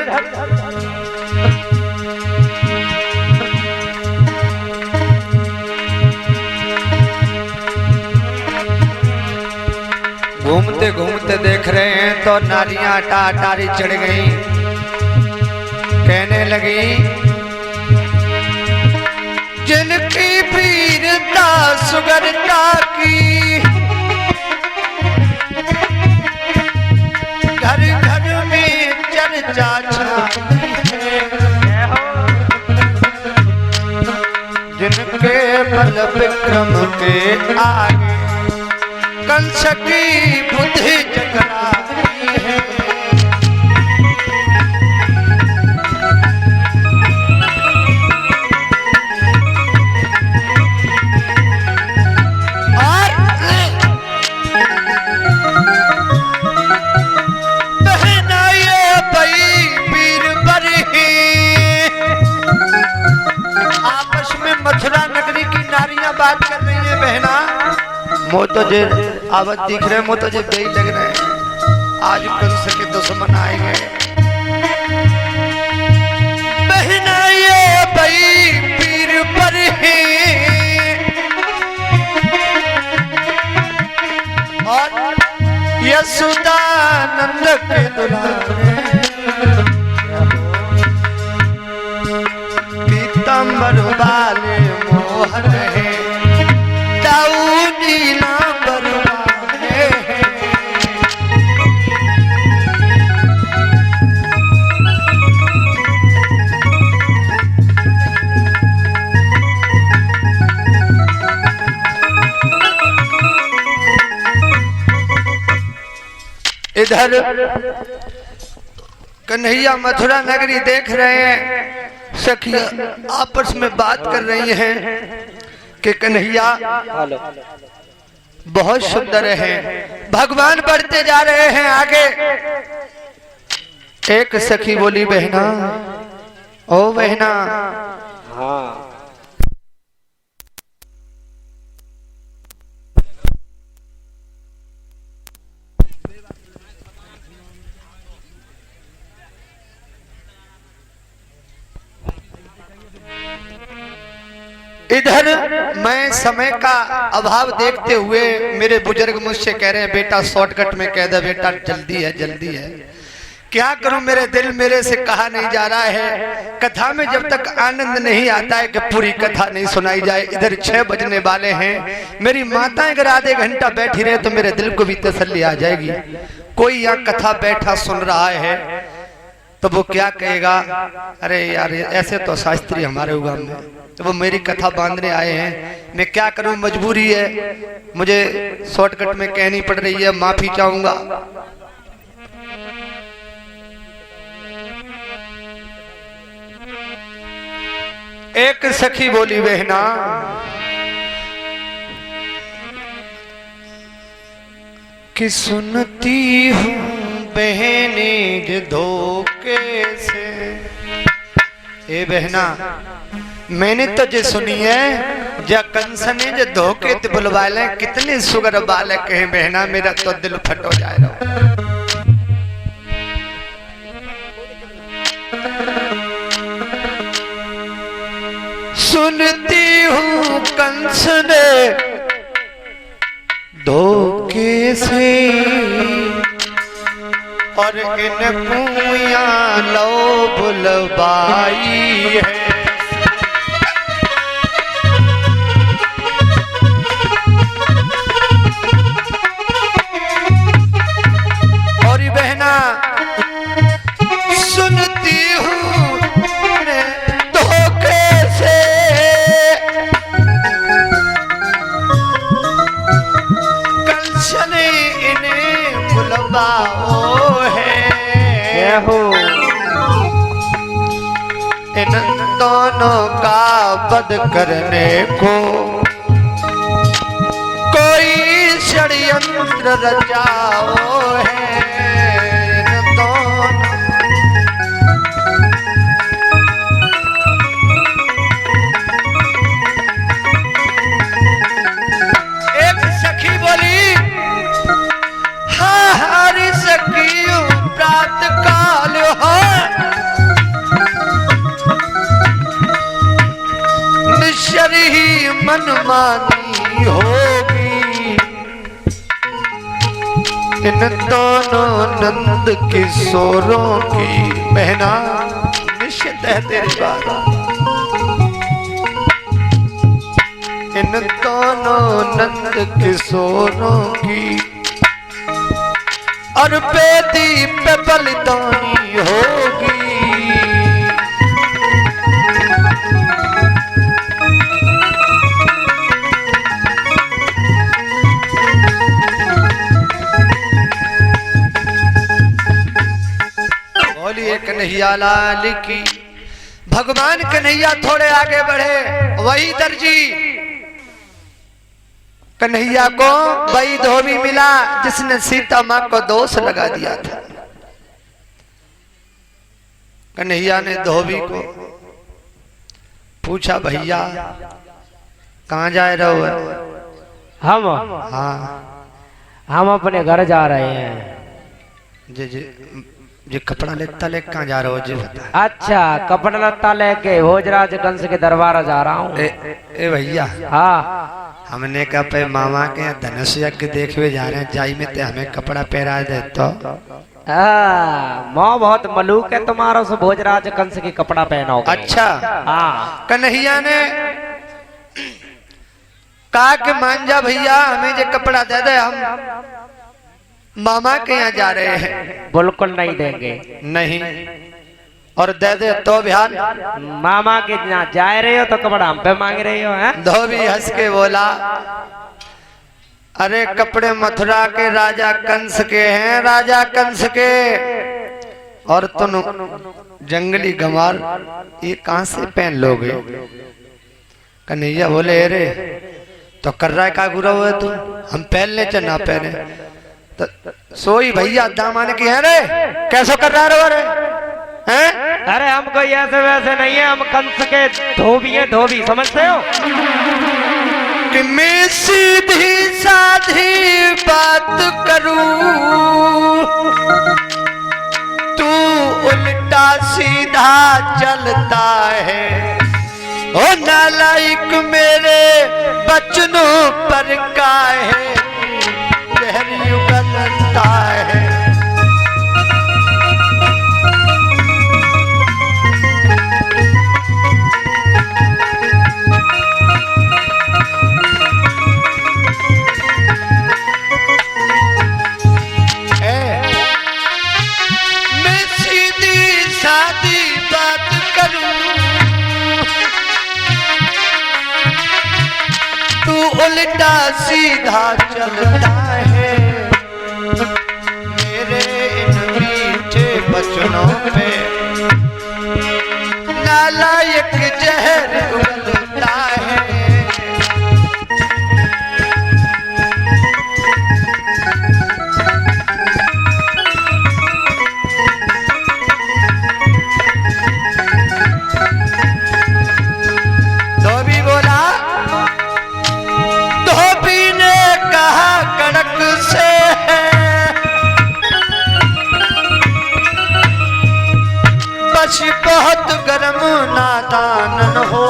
घूमते घूमते देख रहे हैं तो नारियां टाटारी चढ़ गई। कहने लगी जिनकी वीरता सुगरता की घर घर में चर्चा छाई है। जिनके बल विक्रम के आगे कंस की बुद्धि जगराई है। और बहना ये भई पीर बरही आपस में मथुरा नगरी की नारियां बात कर रही है। बहना मो तुझे आवत दिख रहे, मो तुझे बेई लग रहे हैं। आज कंस के दुश्मन आएंगे। बहना ये भई पीर पर ही और यशोदानंद के दुलारे पीतम्बर वाले मोहन है। इधर कन्हैया मथुरा नगरी देख रहे हैं। सखिया आपस में बात कर रही हैं कि कन्हैया बहुत सुंदर है, भगवान बढ़ते जा रहे हैं आगे। एक सखी बोली बहना, ओ बहना, हाँ इधर मैं समय का अभाव देखते हुए मेरे बुजुर्ग मुझसे कह रहे हैं बेटा शॉर्टकट में कह दे बेटा, जल्दी है जल्दी है। क्या करूं, मेरे दिल मेरे से कहा नहीं जा रहा है। कथा में जब तक आनंद नहीं आता है कि पूरी कथा नहीं सुनाई जाए। इधर 6 बजने वाले हैं। मेरी माताएं अगर आधे घंटा बैठी रहे तो मेरे दिल को भी तसल्ली आ जाएगी। कोई यहाँ कथा बैठा सुन रहा है तो वो क्या कहेगा, अरे यार ऐसे तो शास्त्री हमारे उगाम में, तो वो मेरी कथा बांधने आए हैं। मैं क्या करूं, मजबूरी है, मुझे शॉर्टकट में कहनी पड़ रही है, माफी चाहूंगा। एक सखी बोली बहना, कि सुनती हूँ बहने जो धोखे से। ए बहना, मैंने तो जो सुनी है जो कंस ने जो धोखे ते बुलवाले, कितने सुगर बालक हैं बहना, मेरा तो दिल फट हो जाएगा। सुनती हूँ कंस ने धोखे से और इन पुया लो बुलवाई है। और बहना सुनती हूँ धोखे से कंस ने इन्हें बुलवाओ है हो। इन दोनों का वध करने को कोई षड्यंत्र रचाओ है। इन दोनों एक सखी बोली, हाँ हरी सखी प्रात काल हो मनमानी होगी। इन दोनों नंद किशोरों की बहना निश्चित है तेरी बात। इन दोनों नंद किशोरों की और बेदी पे बलिदानी होगी। बोलिए कन्हैया लाल की। भगवान कन्हैया थोड़े आगे बढ़े, वही दर्जी कन्हैया को वही धोबी मिला जिसने सीता मां को दोष लगा दिया था। कन्हैया ने धोबी को पूछा, भैया कहाँ जा रहे हो? हम हाँ हम अपने घर जा रहे हैं। जी कपड़ा लेता ले कहाँ जा रहे हो जी बता। अच्छा, कपड़ा लत्ता लेके भोजराज कंस के दरबार जा रहा हूँ। ए भैया, हाँ हमने कहा पे मामा के यहाँ धनुष यज्ञ देखने जा रहे हैं, जाई में ते हमें कपड़ा पहरा दे तो। माँ बहुत मलूक है तुम्हारा, उस भोजराज कंस की कपड़ा पहनाओ। अच्छा हाँ। कन्हैया ने कहा कि मान जा भैया, हमें जो कपड़ा दे दे, हम मामा के यहाँ जा रहे हैं। बिल्कुल नहीं देंगे। नहीं, और दे दे तो बिहार मामा के यहाँ जा रहे हो तो कपड़ा हम पे मांग रहे हो हैं? धोबी हंस के बोला, अरे कपड़े मथुरा के राजा कंस के हैं, राजा कंस के, और तुम जंगली गंवार ये कहां से पहन लोगे? कन्हैया बोले, अरे तो कर रहा है का गुरु है तू, हम पहन ले चाहे ना पहने तो सोई भैया दामाने की है रे, कैसो कर रहा है रे? हैं? अरे हम कोई ऐसे वैसे नहीं है, हम कंस के धोबी हैं, धोबी समझते हो? कि मैं सीधी साधी बात करूं, तू उल्टा सीधा चलता है। ओ नालायक मेरे बचनों पर काहे गहरी उगलता है। मैं सीधी सादी बात करूं, तू उल्टा सीधा चलता है। मेरे इन मीठे बचनों पे नालायक जहर उगलता है। धोबी बोला, धोबी ने कहा कड़क से, बस बहुत गर्म नादान न हो।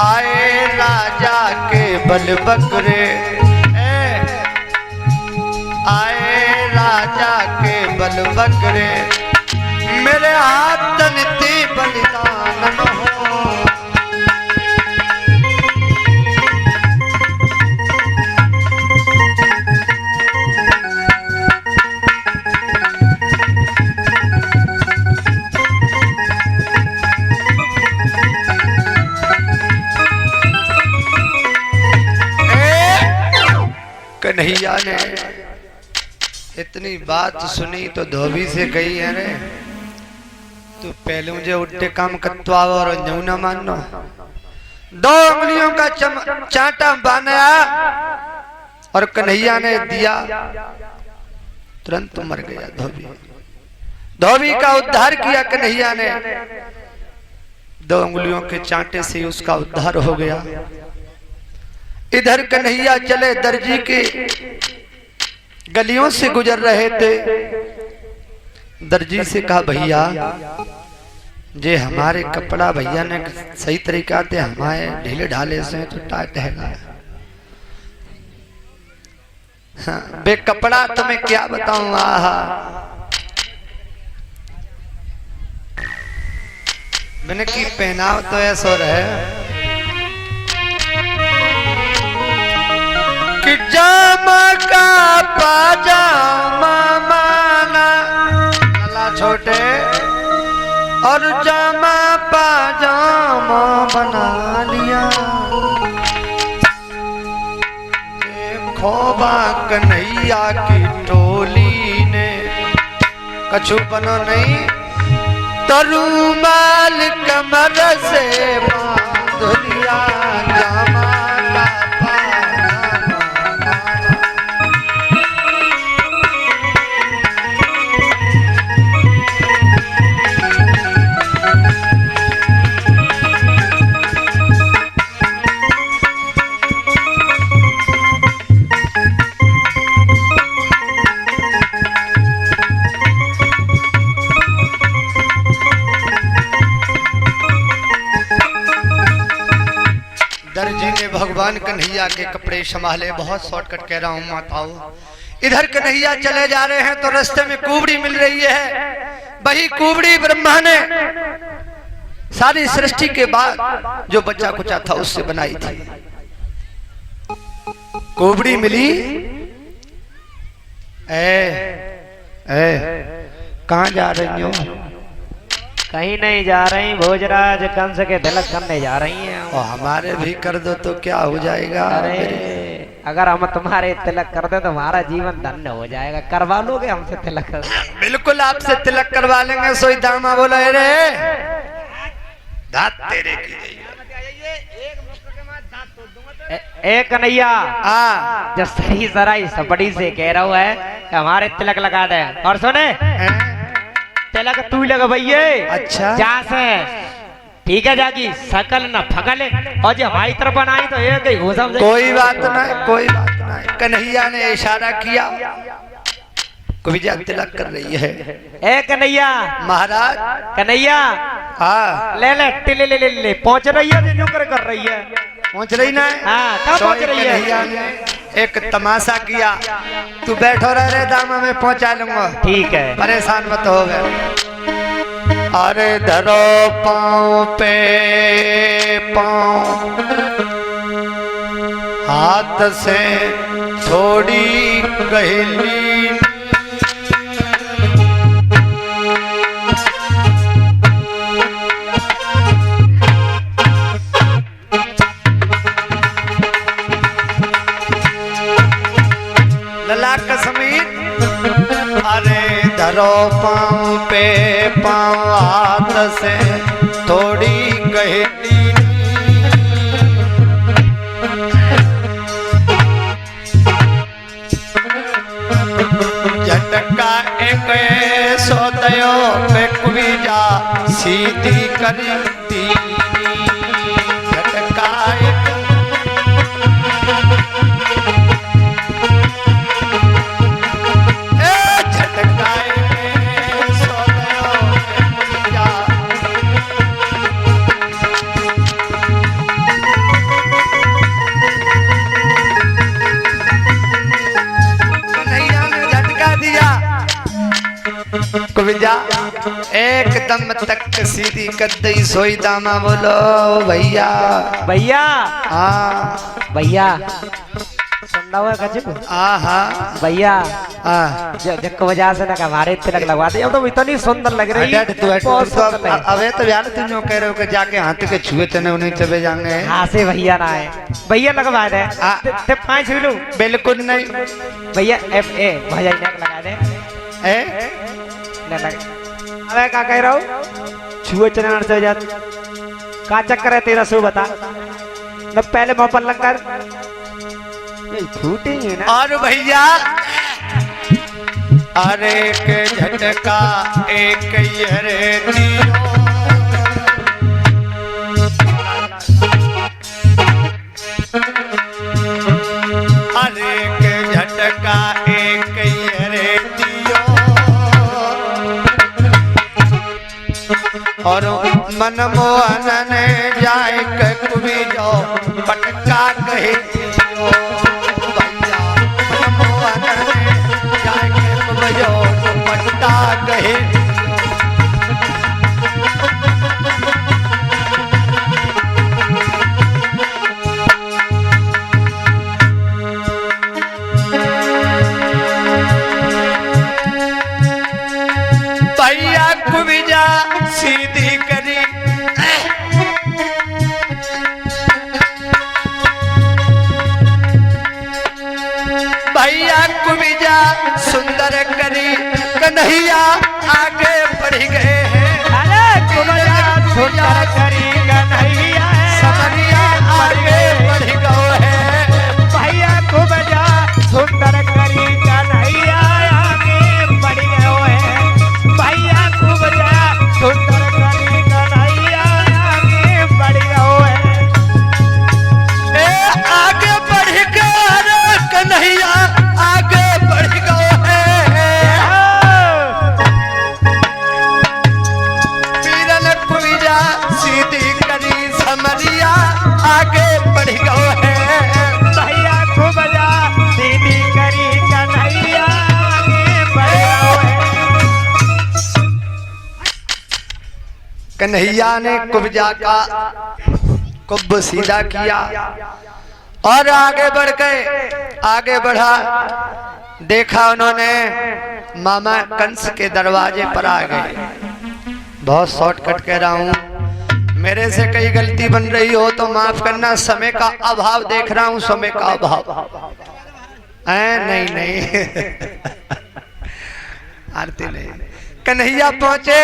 आए राजा के बल बकरे, आए राजा के बल बकरे, मेरे हाथ तनते बलिदान न हो। कन्हैया ने इतनी बात सुनी तो धोबी से कही, है रे तू पहले मुझे उल्टे काम कत्वाव और न्यू न मानो। 2 उंगलियों का चांटा बांधा और कन्हैया ने दिया, तुरंत मर गया धोबी। धोबी का उद्धार किया कन्हैया ने, 2 उंगलियों के चांटे से उसका उद्धार हो गया। इधर कन्हैया चले दर्जी के गलियों से गुजर रहे थे। दर्जी से कहा, भैया जे हमारे कपड़ा भैया ने सही तरीका से हमारे ढीले ढाले से तो टाइट है। हाँ, बे कपड़ा तुम्हें क्या बताऊं। आहा, मैंने की पहनाव तो ऐसा रहे कि जामा का पाजामा माना लला छोटे और जामा पाजामा बना लिया। खोबा कन्हैया की टोली ने कछु बनो नहीं तो रूमाल कमर से बांध लिया। जामा का दर्जी ने भगवान कन्हैया के कपड़े संभाले। बहुत शॉर्टकट कह रहा हूँ माताओं। इधर कन्हैया चले जा रहे हैं तो रास्ते में कुबड़ी मिल रही है। वही कुबड़ी ब्रह्मा ने सारी सृष्टि के बाद जो बच्चा कुचा था उससे बनाई थी। कुबड़ी मिली। कहाँ जा रही हो? कहीं नहीं जा रही, भोजराज कंस के तिलक करने जा रही हैं। और हमारे भी कर दो तो क्या हो जाएगा? अरे अगर हम तुम्हारे तिलक कर दे तो हमारा जीवन धन्य हो जाएगा। करवा लोगे हमसे तिलक? बिल्कुल आपसे तिलक करवा लेंगे। सोई दामा बोला रे दांत तेरे की। एक कन्हैया जब सही सराई सपड़ी से कह रहा है कि हमारे तिलक लगा दे। और सुने तिलक तू लगा भैया। अच्छा, जहाँ से ठीक है जागी सकल न फगल और जो हमारी तरफ बनाई तो एक ही घूसा। कोई बात नहीं, कोई बात नहीं। कन्हैया ने इशारा किया। कुबिजा तिलक कर रही है। ए कन्हैया महाराज। कन्हैया हाँ ले ले टिले ले ले ले पहुंच रही है। जो कर रही है पहुंच रही ना? हाँ कहाँ पहुंच रही है? कन्हैया ने एक तमाशा किया। तू बैठो रहे दामा में पहुंचा लूंगा। ठीक है, परेशान मत हो गए। अरे धरो पाँव पे पाँव, हाथ से थोड़ी गहली ललाट का समीर। अरे धरो पाँव पे पाँव, हाथ से थोड़ी गहली झटका एक सोदयो पे कुबिजा सीधी करती। झटका कुबिजा एकदम तक सीधी कर दी। सोई दामा बोलो भैया। भैया हाँ भैया सुनना हुआ कछु? हाँ भैया हाँ जब वजह से ना हमारे तिलक लगवा दे। अब तो इतनी सुंदर लग रही है। अबे तो यार तुम जो कह रहे हो कि जाके हाथ के छुए तने उन्हीं चले जाएंगे। हाँ से भैया ना है। भैया लगवा दे। ते 5 किलो बिल्कुल नहीं भैया। भैया लगा दे। अबे क्या कह रहा हूँ? छुए चना से जा का चक्कर है तेरा? सो बता न पहले मोपन लग कर फूटेंगे ना। और भैया अरे के झटका एक ये दियो। अरे के झटका एक ये दियो। और मनमोहन ने जाए के कुबी जो पटका कहे जियो भैया मनमोहन ने जाए के कुबी जो पटका कहे भैया कुबिजा सीधी करी भैया कुबिजा सुंदर करी कन्हैया आगे बढ़ गए हैं अरे कुबिजा सुंदर करी कन्हैया समरिया आगे बढ़ गए हैं भैया कुबिजा सुंदर करी कन्हैया आगे बढ़ गए हैं भैया कुबिजा सुंदर करी कन्हैया आगे बढ़ गए हैं आगे बढ़ गए कन्हैया आगे बढ़ गए हैं पीरन कुबिजा सीधी करी समरिया आगे बढ़ गए हैं भैया कुबिजा सीधी करी कन्हैया आगे बढ़ गए कन्हैया ने कुब्जा का कुब्ब सीधा किया और आगे बढ़ गए आगे बढ़ा देखा उन्होंने मामा कंस के दरवाजे पर आ गए बहुत शॉर्टकट कह रहा हूं मेरे से कई गलती बन रही हो तो माफ करना समय का अभाव देख रहा हूं समय का अभाव नहीं नहीं आरती नहीं कन्हैया पहुंचे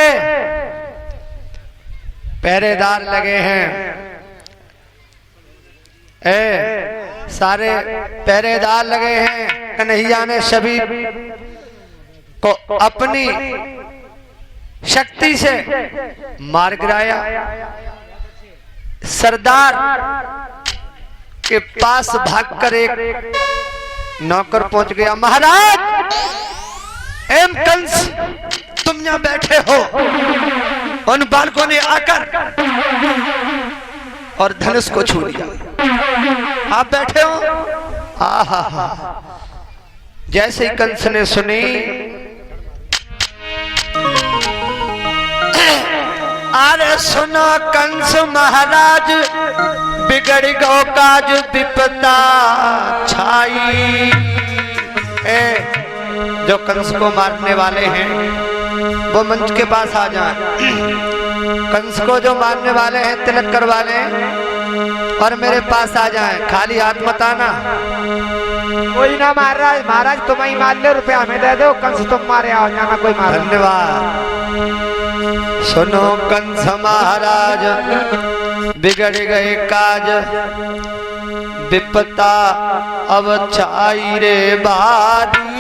पहरेदार लगे हैं सारे पहरेदार लगे हैं कन्हैया ने सभी को अपनी शक्ति से मार गिराया सरदार के पास भागकर एक नौकर पहुंच गया महाराज एम कंस तुम यहां बैठे हो उन बालकों ने आकर और धनुष को छू लिया आप बैठे हो आहा जैसे ही कंस ने सुनी अरे सुनो कंस महाराज बिगड़ गो काज विपदा छाई जो कंस को मारने वाले हैं वो मंच के पास आ जाए कंस को जो मारने वाले हैं तिलक करवा लें और मेरे पास आ जाएं खाली हाथ मत आना कोई ना महाराज महाराज तुम ही मार लो रुपया हमें दे दो कंस तुम मारे आओ जाना कोई मार धन्यवाद सुनो कंस महाराज बिगड़ गए काज विपता अब छाई रे बारी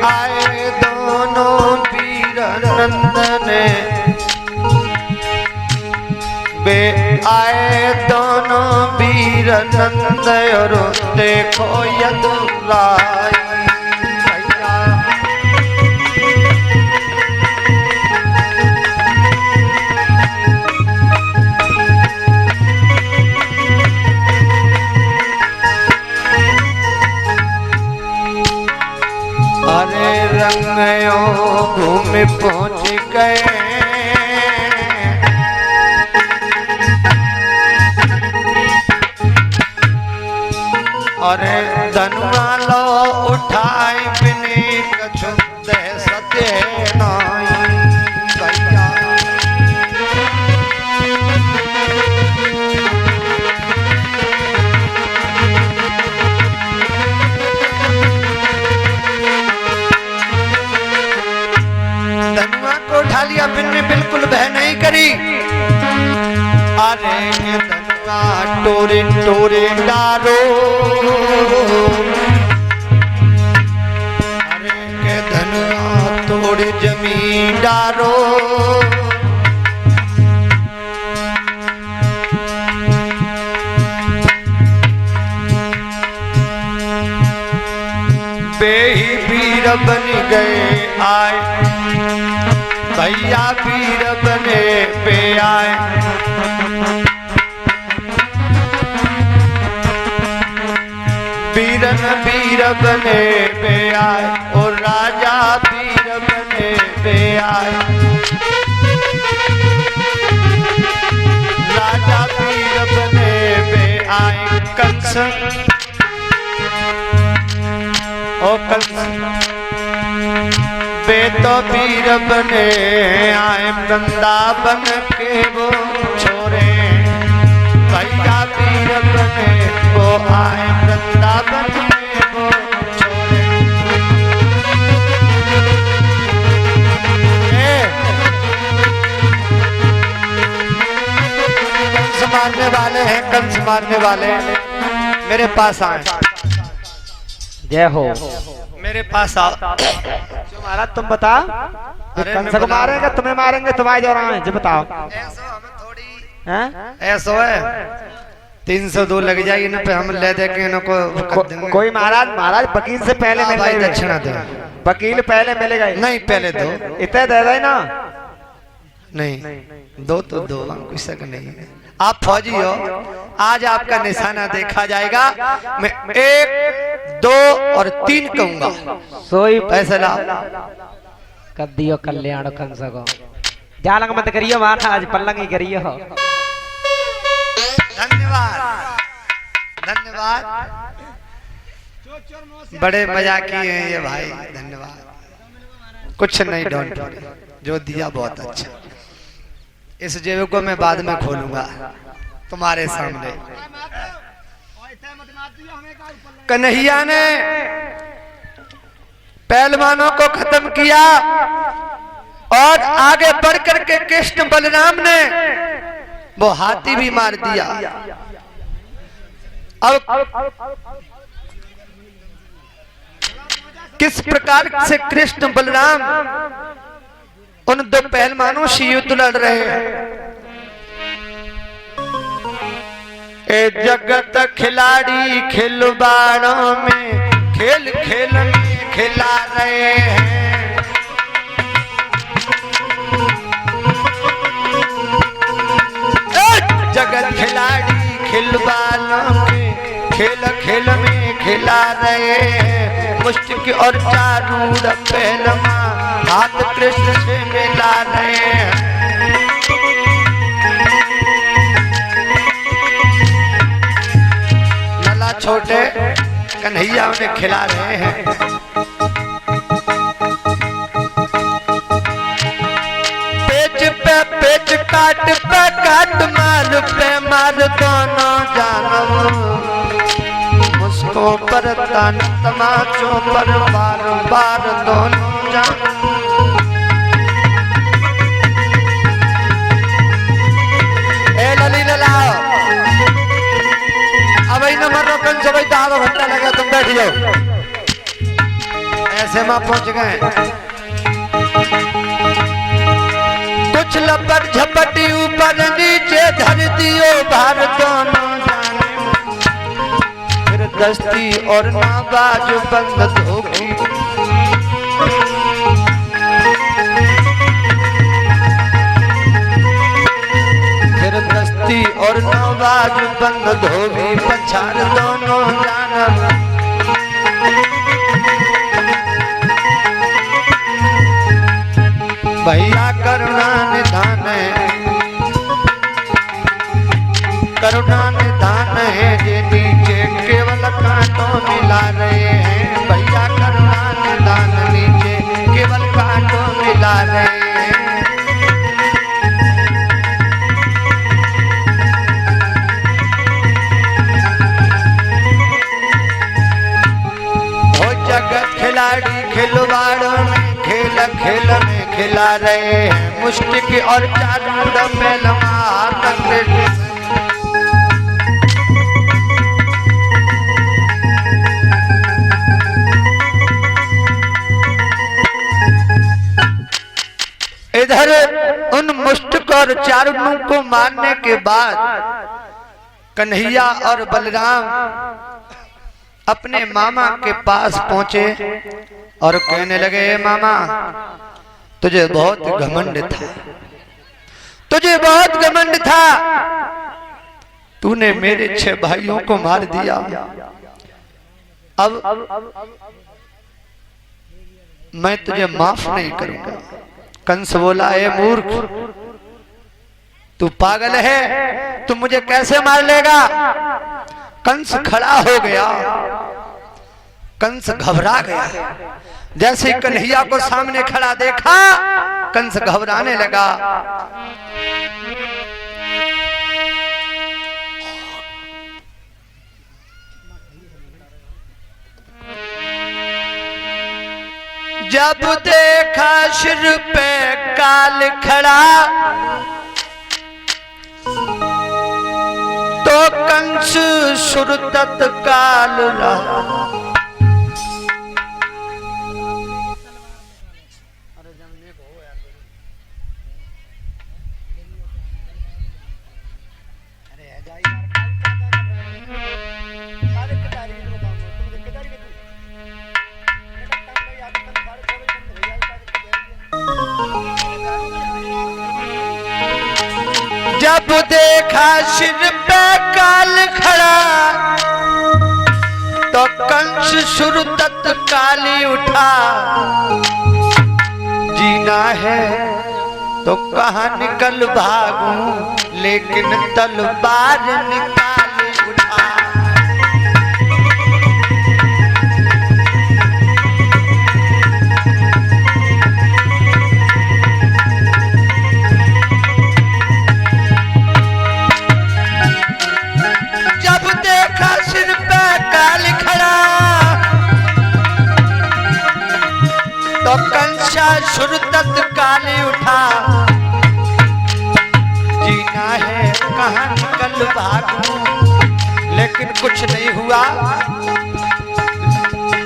आए दोनों वीर नंदने बे आए दोनों वीर नंद और देखो यदुराई अरे रंगयो भूमि पहुंच गए अरे धनुआ लो उठाई बिनी कछु दे सते नाई भैया धनुआ को उठा लिया बिन बिल्कुल बह नहीं करी अरे धनुआ टोरे टोरे डारो अरे के धनुआ तोड़े जमीन डारो बन गए आए, भैया वीर बने पे आए। वीरन वीर बने पे आए और राजा वीर बने पे आए। राजा वीर बने पे आए। कंस ओ कंस वे तो वीर बने आए, वृंदावन के वो छोरे। भैया वीर बने वो आए, वृंदावन के वो छोरे। कंस मारने वाले हैं, कंस मारने वाले मेरे पास आए। जय हो। मेरे पास आओ। जो महाराज तुम बता, अरे कंस को मारेंगे तुम्हें मारेंगे, तुम्हारे जो रहा है जो बताओ। ऐसा है 302 लग जाएगी ना पे हम ले दे के इनको कोई महाराज वकील से पहले मिल भाई दक्षिणा दो। वकील पहले मिलेगा। नहीं पहले दो, इतने दे दे ना। नहीं दो तो दो, कोई शक नहीं है। आप फौजी हो, आज आपका निशाना देखा जाएगा। मैं 1 2 और 3 कहूंगा, सोई फैसला कर दियो कल्याण कंस को। जालंग मत करियो महाराज, पल्लंग ही करियो। धन्यवाद धन्यवाद, बड़े मजाकी हैं ये भाई, धन्यवाद। कुछ नहीं, डोंट वरी, जो दिया बहुत अच्छा। इस जेब को मैं बाद में खोलूंगा तुम्हारे सामने। कन्हैया ने पहलवानों को खत्म किया और आगे बढ़कर के कृष्ण बलराम ने वो हाथी भी मार दिया। अब किस प्रकार से कृष्ण बलराम उन 2 पहलवानों से युद्ध लड़ रहे हैं। ए जगत खिलाड़ी खिलवाड़ों में खेल खेल में खिला रहे हैं। जगत खिलाड़ी खिलवाड़ों में खेल खेल में खिला रहे हैं। मुष्टिक और चारूढ़ पहलवान हाथ कृष्ण से मिला रहे हैं। लला छोटे कन्हैया उन्हें खिला रहे हैं। पेच पे पेच काट पे काट मार पे मार दोनों जानव। मुझको पर तन तमाचों पर बार बार दोनों जानव। अब नंबर रोकन से भाई आधा घंटा लगा, तुम बैठ जाओ। ऐसे में पहुंच गए। कुछ लपट झपटी ऊपर नीचे धर दियो भार दोनों जाने। फिर दस्ती और नाबाज बंद होगी। फिर दस्ती और नवाज बंद धोबी पछाड़ दोनों जानब। भैया करुणा निधान है, करुणा निधान है जे नीचे केवल कांटों मिला रहे हैं। भैया करुणा निधान नीचे केवल कांटों मिला रहे हैं। खिलाड़ी खिलवाड़ों में खेल खेल में खिला रहे हैं। मुष्टिक और चारूढ़ पहलवान इधर उन मुष्टिक और चारूढ़ों को मारने के बाद कन्हैया और बलराम अपने मामा के पास पहुंचे और कहने लगे मामा तुझे बहुत घमंड था, तुझे बहुत घमंड था, तूने मेरे 6 भाइयों को मार दिया। अब मैं तुझे माफ नहीं करूंगा। कंस बोला ए मूर्ख, तू पागल है, तू मुझे कैसे मार लेगा। कंस खड़ा हो गया, कंस घबरा गया। जैसे ही कन्हैया को सामने खड़ा देखा कंस घबराने लगा। जब देखा सिर पे काल खड़ा तो कंस सुर तत्काल रहा। जब देखा सिर पे काल खड़ा तो कंस सुर तत्काली उठा। जीना है तो कहाँ निकल भागूं, लेकिन तलवार निकाल उठा। सुर तत्काली उठा। जीना है कहाँ निकल भागूं, लेकिन कुछ नहीं हुआ।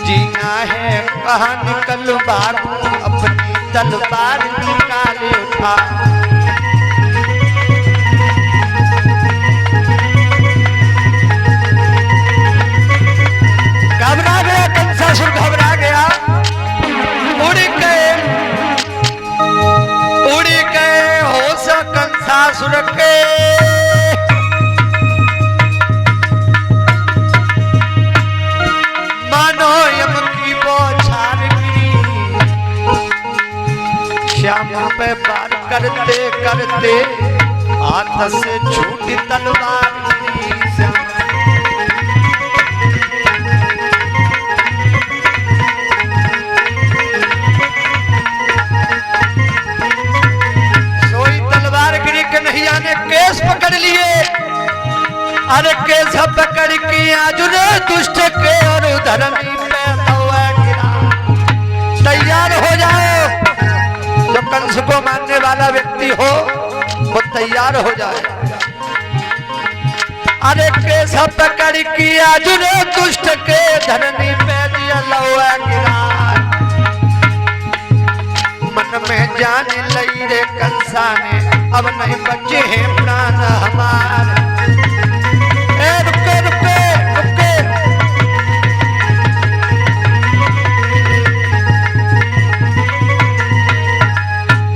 जीना है कहाँ निकल भागूं, अपनी तलवार निकाले उठा। घबरा गया कंसासुर, घबरा गया। उड़ी गए होश कंसासुर के। मानो यम की बौछार गिरी, श्याम पे पार करते करते हाथ से छूटी तलवार गिरी। कन्हैया ने केस पकड़ लिए। अरे केस पकड़ के आजुरे दुष्ट के और धर्मी पे तवा गिरा। तैयार हो जाओ, जो कंस को मारने वाला व्यक्ति हो वो तैयार हो जाए। अरे केस पकड़ के आजुरे दुष्ट के धर्मी पे दिया लवा गिरा। मन में जान लई रे कंसा ने, अब नहीं बचे हैं प्राण हमारे। रुके रुके रुके,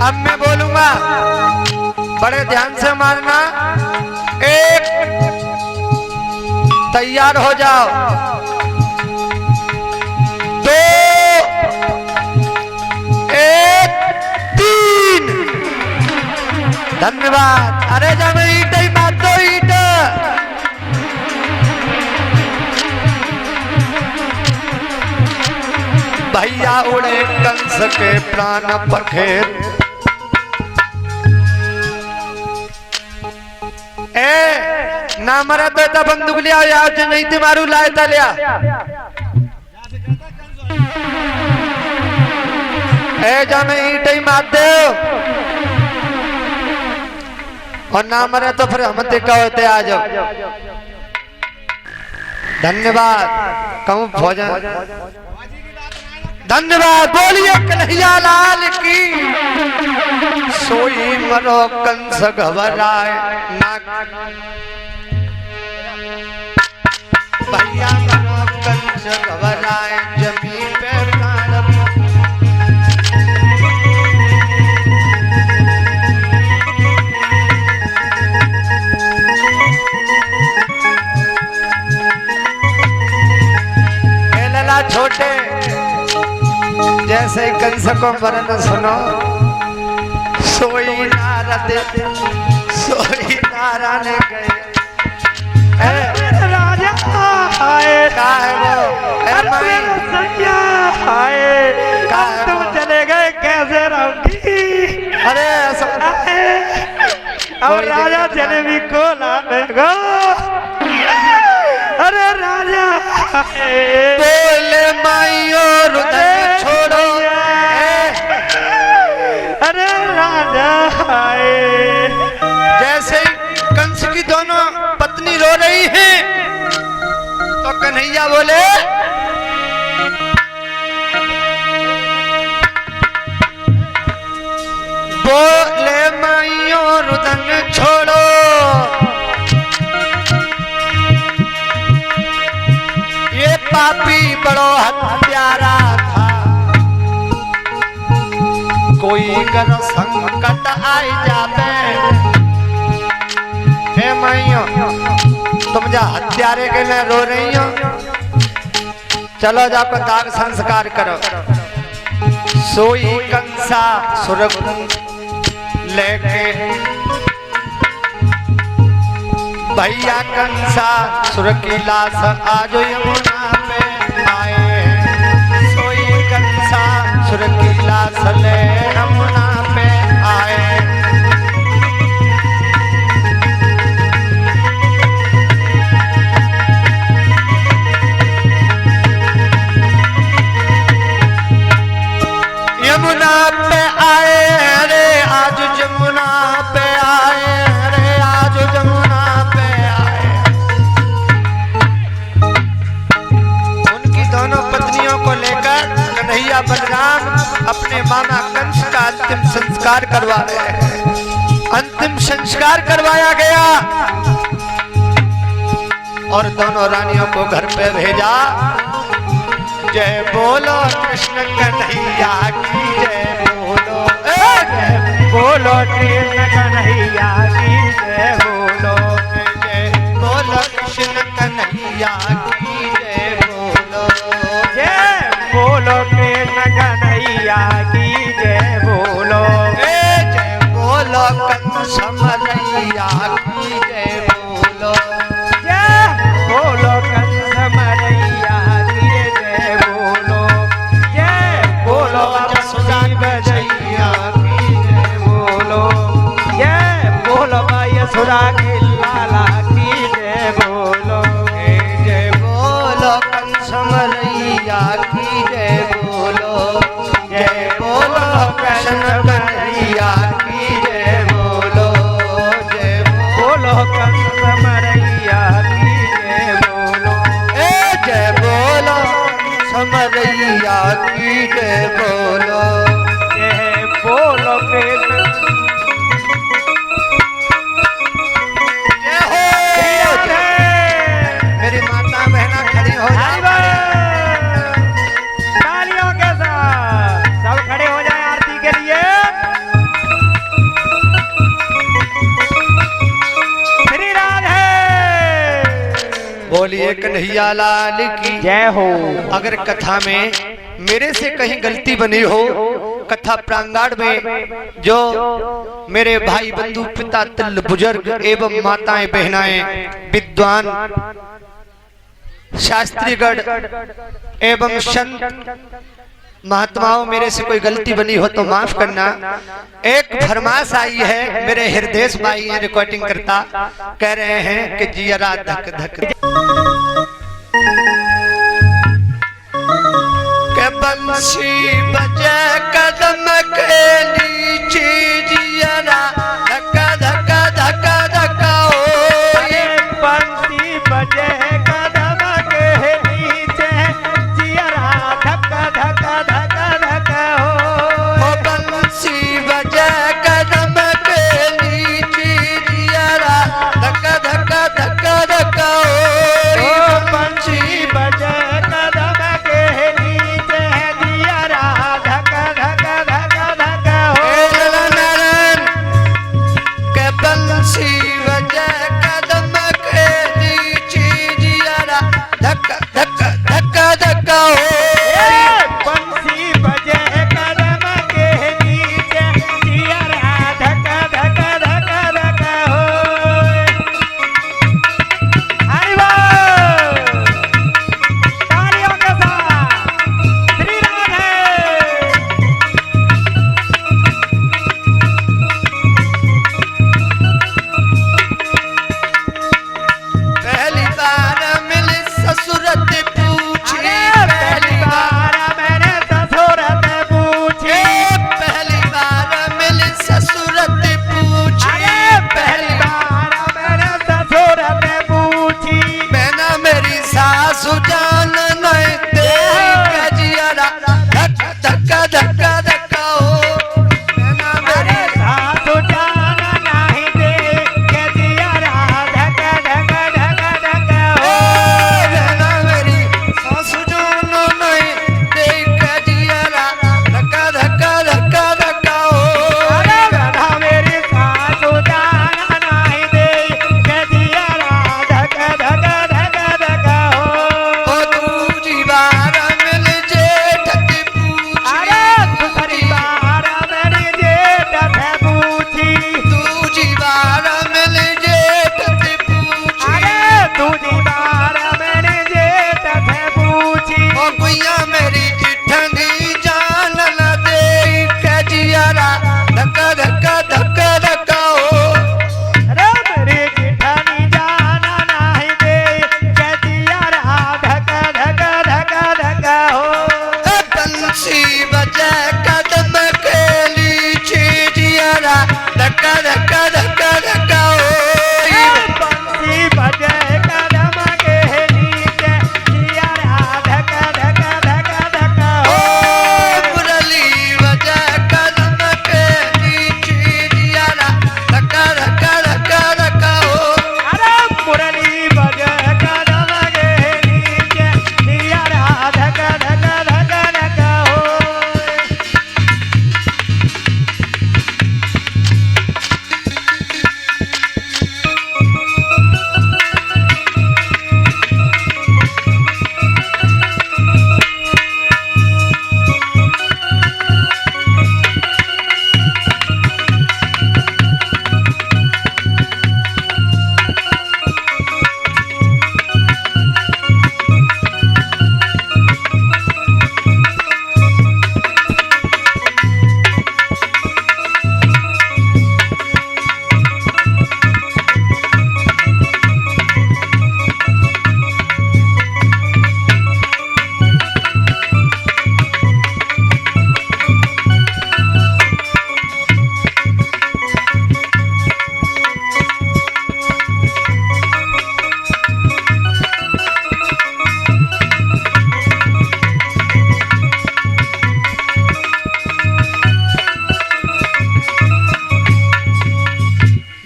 अब मैं बोलूंगा, बड़े ध्यान से मारना। 1 तैयार हो जाओ, 2 1 3। धन्यवाद। अरे जब ईट ही बात तो ईट। भैया उड़े कंस के प्राण पखेर। ना मरा तो बंदूक लिया या नहीं थी मारू लाए था लिया। जा में ईट ही मार दे और ना मरे तो फिर हम देखा होते आ जाओ। धन्यवाद। कहूँ भोजन धन्यवाद। बोलिए कन्हैया लाल की। सोई मरो कंस घबराए ना, भैया मरो कंस घबराए, जमीन पे प्राण कंस को वरन सुनो, सोई नारद सोई नारायण गए। राजा आए, का है वो? अरे मेरा सैया आए, तुम चले गए कैसे रहूंगी? अरे ऐसा और राजा जलेबी को लाने गो। अरे राजा बोले माइयो रुदन छोड़ो। अरे राजा जैसे ही कंस की दोनों पत्नी रो रही हैं तो कन्हैया बोले बोले माइयो रुदन छोड़ो, ये पापी बड़ो हत्यारा था, कोई कर संकट आई जावे। हे माइयो तुम जा हत्यारे के लिए रो रही हो, चलो जाकर दाग संस्कार करो। सोई कंसा सुरग लेके भैया कंसा सुर की लाश आज यमुना पे आए। सोई कंसा सुर की लाश ले यमुना पे आए। यमुना पे आए रे आज जमुना पे आए रे आज जमुना पे आए। उनकी दोनों पत्नियों को लेकर कन्हैया बलराम अपने मामा कंस का अंतिम संस्कार करवा रहे हैं। अंतिम संस्कार करवाया गया और दोनों रानियों को घर पे भेजा। जय बोलो कृष्ण कन्हैया की जय बोलो, जय बोलो कृष्ण कन्हैया की जय बोलो, जय बोलो कृष्ण कन्हैया की जय बोलो, जय बोलो कृष्ण कन्हैया की जय बोलो, जय बोलो कंस मरैया की जय बोलो, जय बोलो कंस मरैया की जय बोलो, जय बोलो जसोदा बजैया की जय बोलो, जय बोलो यशोदा के लाला की जय बोलो, जय बोलो कंस मरैया की जय बोलो, जय बोलो कृष्ण कन्हैया की जय बोलो, जय बोलो कंस मरैया की जय बोलो, जय बोलो समरैया की जय बोलो, जय बोलो कृष्ण जय हो जय। मेरी माता बहना खड़ी हो जाए। तालियों के साथ सब खड़े हो जाए आरती के लिए। श्री राधे बोलिए कन्हैया लाल की जय हो। अगर कथा में मेरे से कहीं गलती बनी हो, कथा प्रांगण में जो मेरे भाई बंधु पिता तिल बुजुर्ग एवं माताएं बहनाएं विद्वान शास्त्रीगण एवं संत महात्माओं मेरे से कोई गलती बनी हो तो माफ करना। एक फरमाश आई है, मेरे हृदय भाई हैं रिकॉर्डिंग करता, कह रहे हैं कि जियरा धक धक के बंसी बजे कदम के नीचे जियरा धक धक धक धक हो। बंसी बजे कदम के नीचे जियरा धक धक धक धक हो। बंसी बजे कदम के नीचे जियरा धक धक धक धक हो। बंसी बजे कदम के नीचे जियरा धक धक धक धक हो।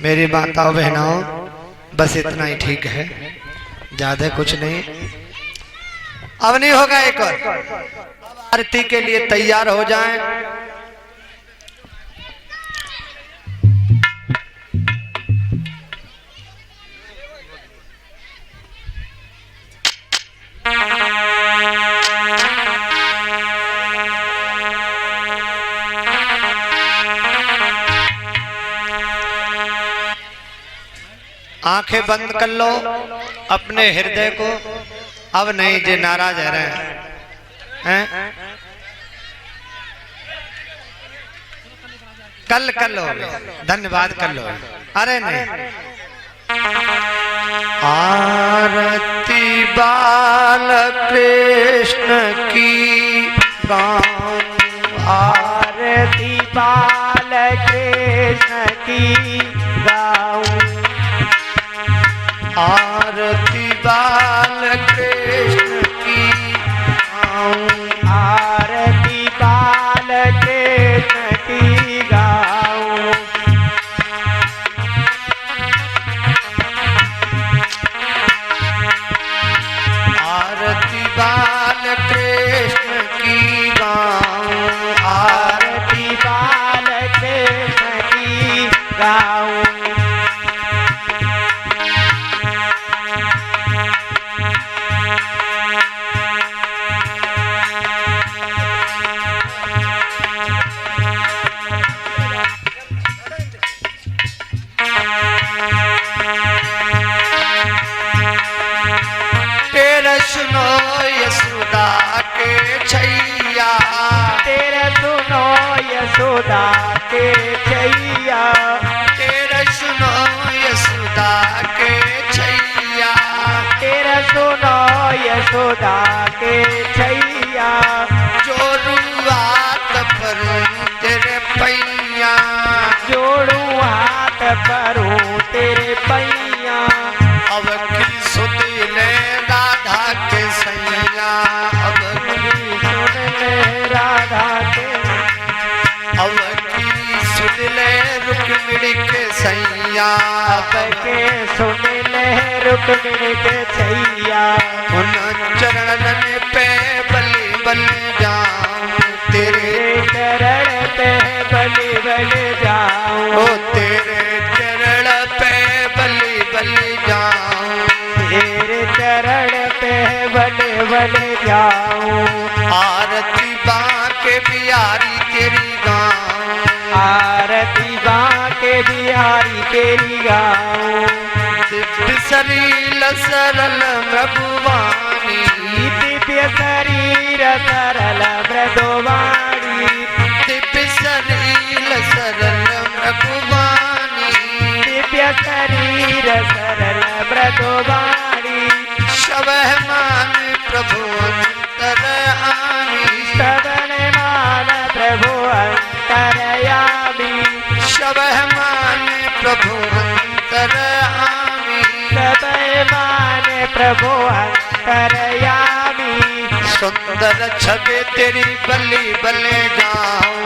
मेरी माताओं बहनों, बस इतना ही ठीक है, ज्यादा कुछ नहीं। अब नहीं होगा एक और। आरती के लिए तैयार हो जाएं। आंखें बंद कर लो अपने हृदय को। अब नहीं जे नाराज है रहे हैं, कल कर लो, धन्यवाद कर लो। अरे नहीं, आरती बाल कृष्ण की गाऊं, आरती बाल कृष्ण की गाऊं, आरती बाल कृष्ण की गाऊं, आरती बाल कृष्ण की गाऊं, आरती बाल कृष्ण की गाऊं, आरती बाल कृष्ण की गाऊं, सुनो यशोदा के छैया, तेरे सुनो यशोदा के छैया, तेरे सुनो यशोदा के छैया, तेरे सुनो यशोदा के छैया, जोड़ुआत पर तेरे पैया, जोड़ू हाथ परूं तेरे पैया, अब की सुध ले राधा के सैया, अब की सुन ले राधा के, अब की सुध ले रुक्मिणी के सैया, अब के सुन ले रुक्मिणी के छैया, उन चरणन पे बलि बल जाऊं, तेरे चरण पे बलि बल जाऊं, ओ तेरे चरण पे बलि बल जाऊं, तेरे चरण पे बल बल जाऊं, आरती बांके बिहारी तेरी गाऊं, आरती बांके बिहारी तेरी गाऊं, दिव्य सलील सरल मृदुवाणी, दिव्य शरीर सरल मृदुवाणी, दिव्य सलील सरल मृदुवाणी, दिव्य शरीर सरल मृदुवाणी, शबह मान प्रभु अंतरयामी, सबन मान प्रभु अंतरयामी, शबह मान प्रभु अंतरयामी, सबय मान प्रभु अंतरयामी, सुंदर छवि तेरी बलि बले जाऊं,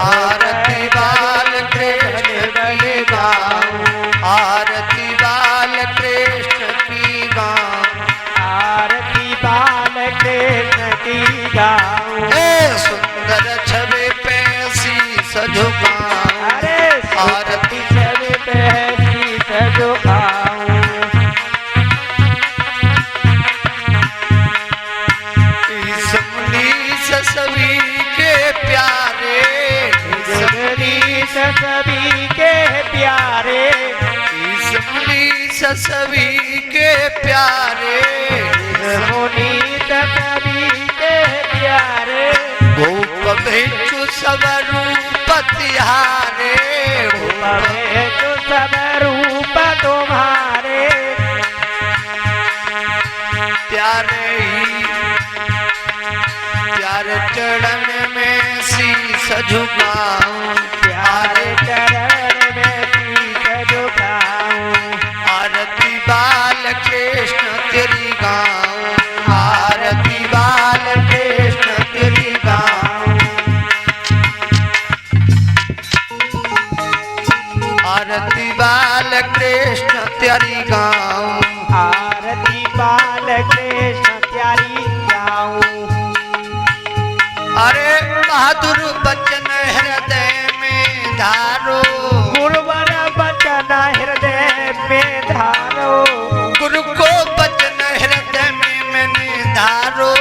आरती बाल कृष्ण की गाऊं, आरती बाल कृष्ण की गाऊं, आरती बाल कृष्ण की गाऊं, ए सुंदर छवि पे शीस झुकाऊं, अरे आरती छवि पे शीस झुकाऊं, इस मुनीस सभी के प्यारे, जगदीश सभी के प्यारे, इस मुनीस सभी के प्यारे, मुनीत सभी के प्यारे, गोप भिक्षु सब रूप तिहारे, तो सब रूप तुम्हारे, प्यारे ही प्यारे चरण में शीस झुकाऊं, प्यारे चरण में शीस झुकाऊं, आरती बाल कृष्ण तेरी गाऊं, आरती बाल कृष्ण तेरी गाऊं, आरती बाल कृष्ण तेरी गाऊं, आरती बाल कृष्ण प्यारी गाऊं। अरे बहादुर बचन हृदय में धारो, गुरुवर बचन हृदय में धारो, गुरु को बचन हृदय में मैंने धारो,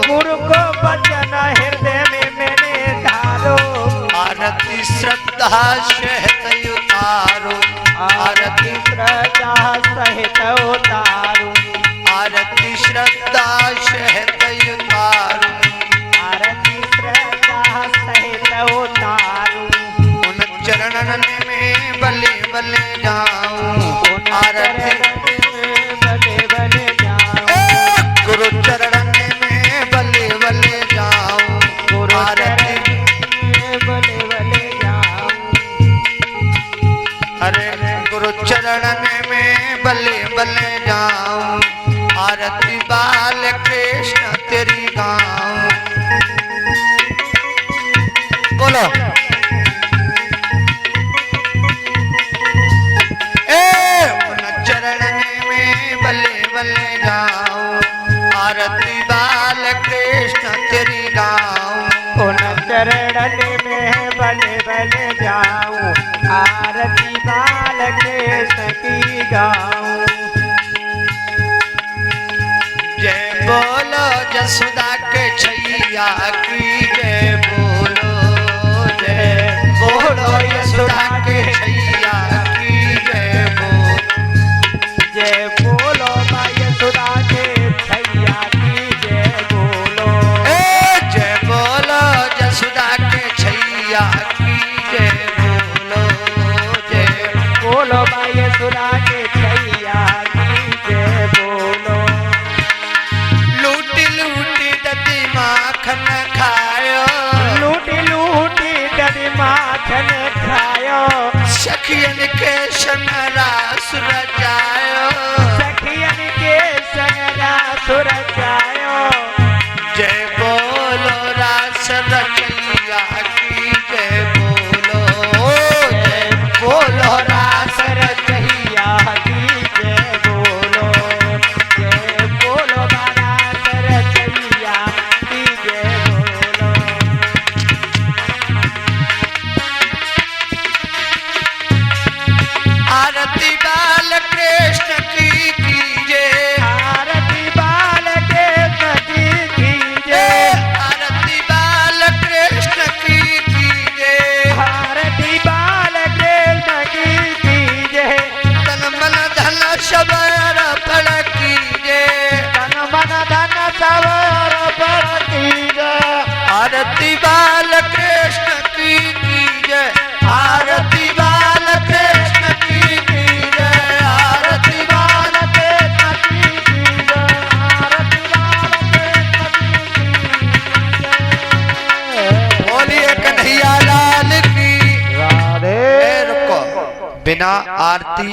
गुरु को बचन हृदय में मैंने धारो। आरती श्रद्धा सहित उतारो, आरती श्रद्धा सहित उतारू, आरती श्रद्धा सहित उतारो, आरती श्रद्धा सहित उतारू। उन चरणन में बले बले जाऊं, आरती बले बले जाऊं, गुरु चरणन में बले बले जाऊं, गुरु आरती बले बले जाऊं। अरे गुरु चरणन में बले बले जाऊं, आरती बाल कृष्ण तेरी गाऊं। बोलो उन चरणन में बले बले जाऊं, आरती बाल कृष्ण तेरी गाऊं। उन चरणन में बले बले जाऊं, आरती बाल कृष्ण की गाऊं। जय बोलो जसोदा के छैया की, जय बोलो, जय बोलो यशोदा के छैया की, जय बोलो, जय बोलो माय यशोदा के छैया की, जय बोलो। जय बोलो जसोदा के छैया की, जय बोलो, जय बोलो माय यशोदा के छैया की, जय बोलो। लूटी लूटी दती माखन खायो, लूटी लूटी ददी माखन खायो, सखियन के संग रास रचायो, सखियन के संग रासुर जायो। जय बोलो रास रचैया की, जय बोलो, जय बोलो रास रचैया की, जय बोलो, जय बोलो रास रचैया की, जय बोलो। आरती बाल कृष्ण की कीजिए, आरती बाल कृष्ण की कीजिए, आरती बाल कृष्ण की कीजिए, आरती बाल कृष्ण की कीजिए। तन मन धन सब अर्पण कीजिए, तन मन धन सब अर्पण कीजिए। आरती बाल कृष्ण की कीजिए, आरती बाल कृष्ण की कीजिए, आरती बाल कृष्ण की कीजिए, आरती बाल कृष्ण की कीजिए। बोलिए कन्हैया लाल की। राधे। रुको, बिना आरती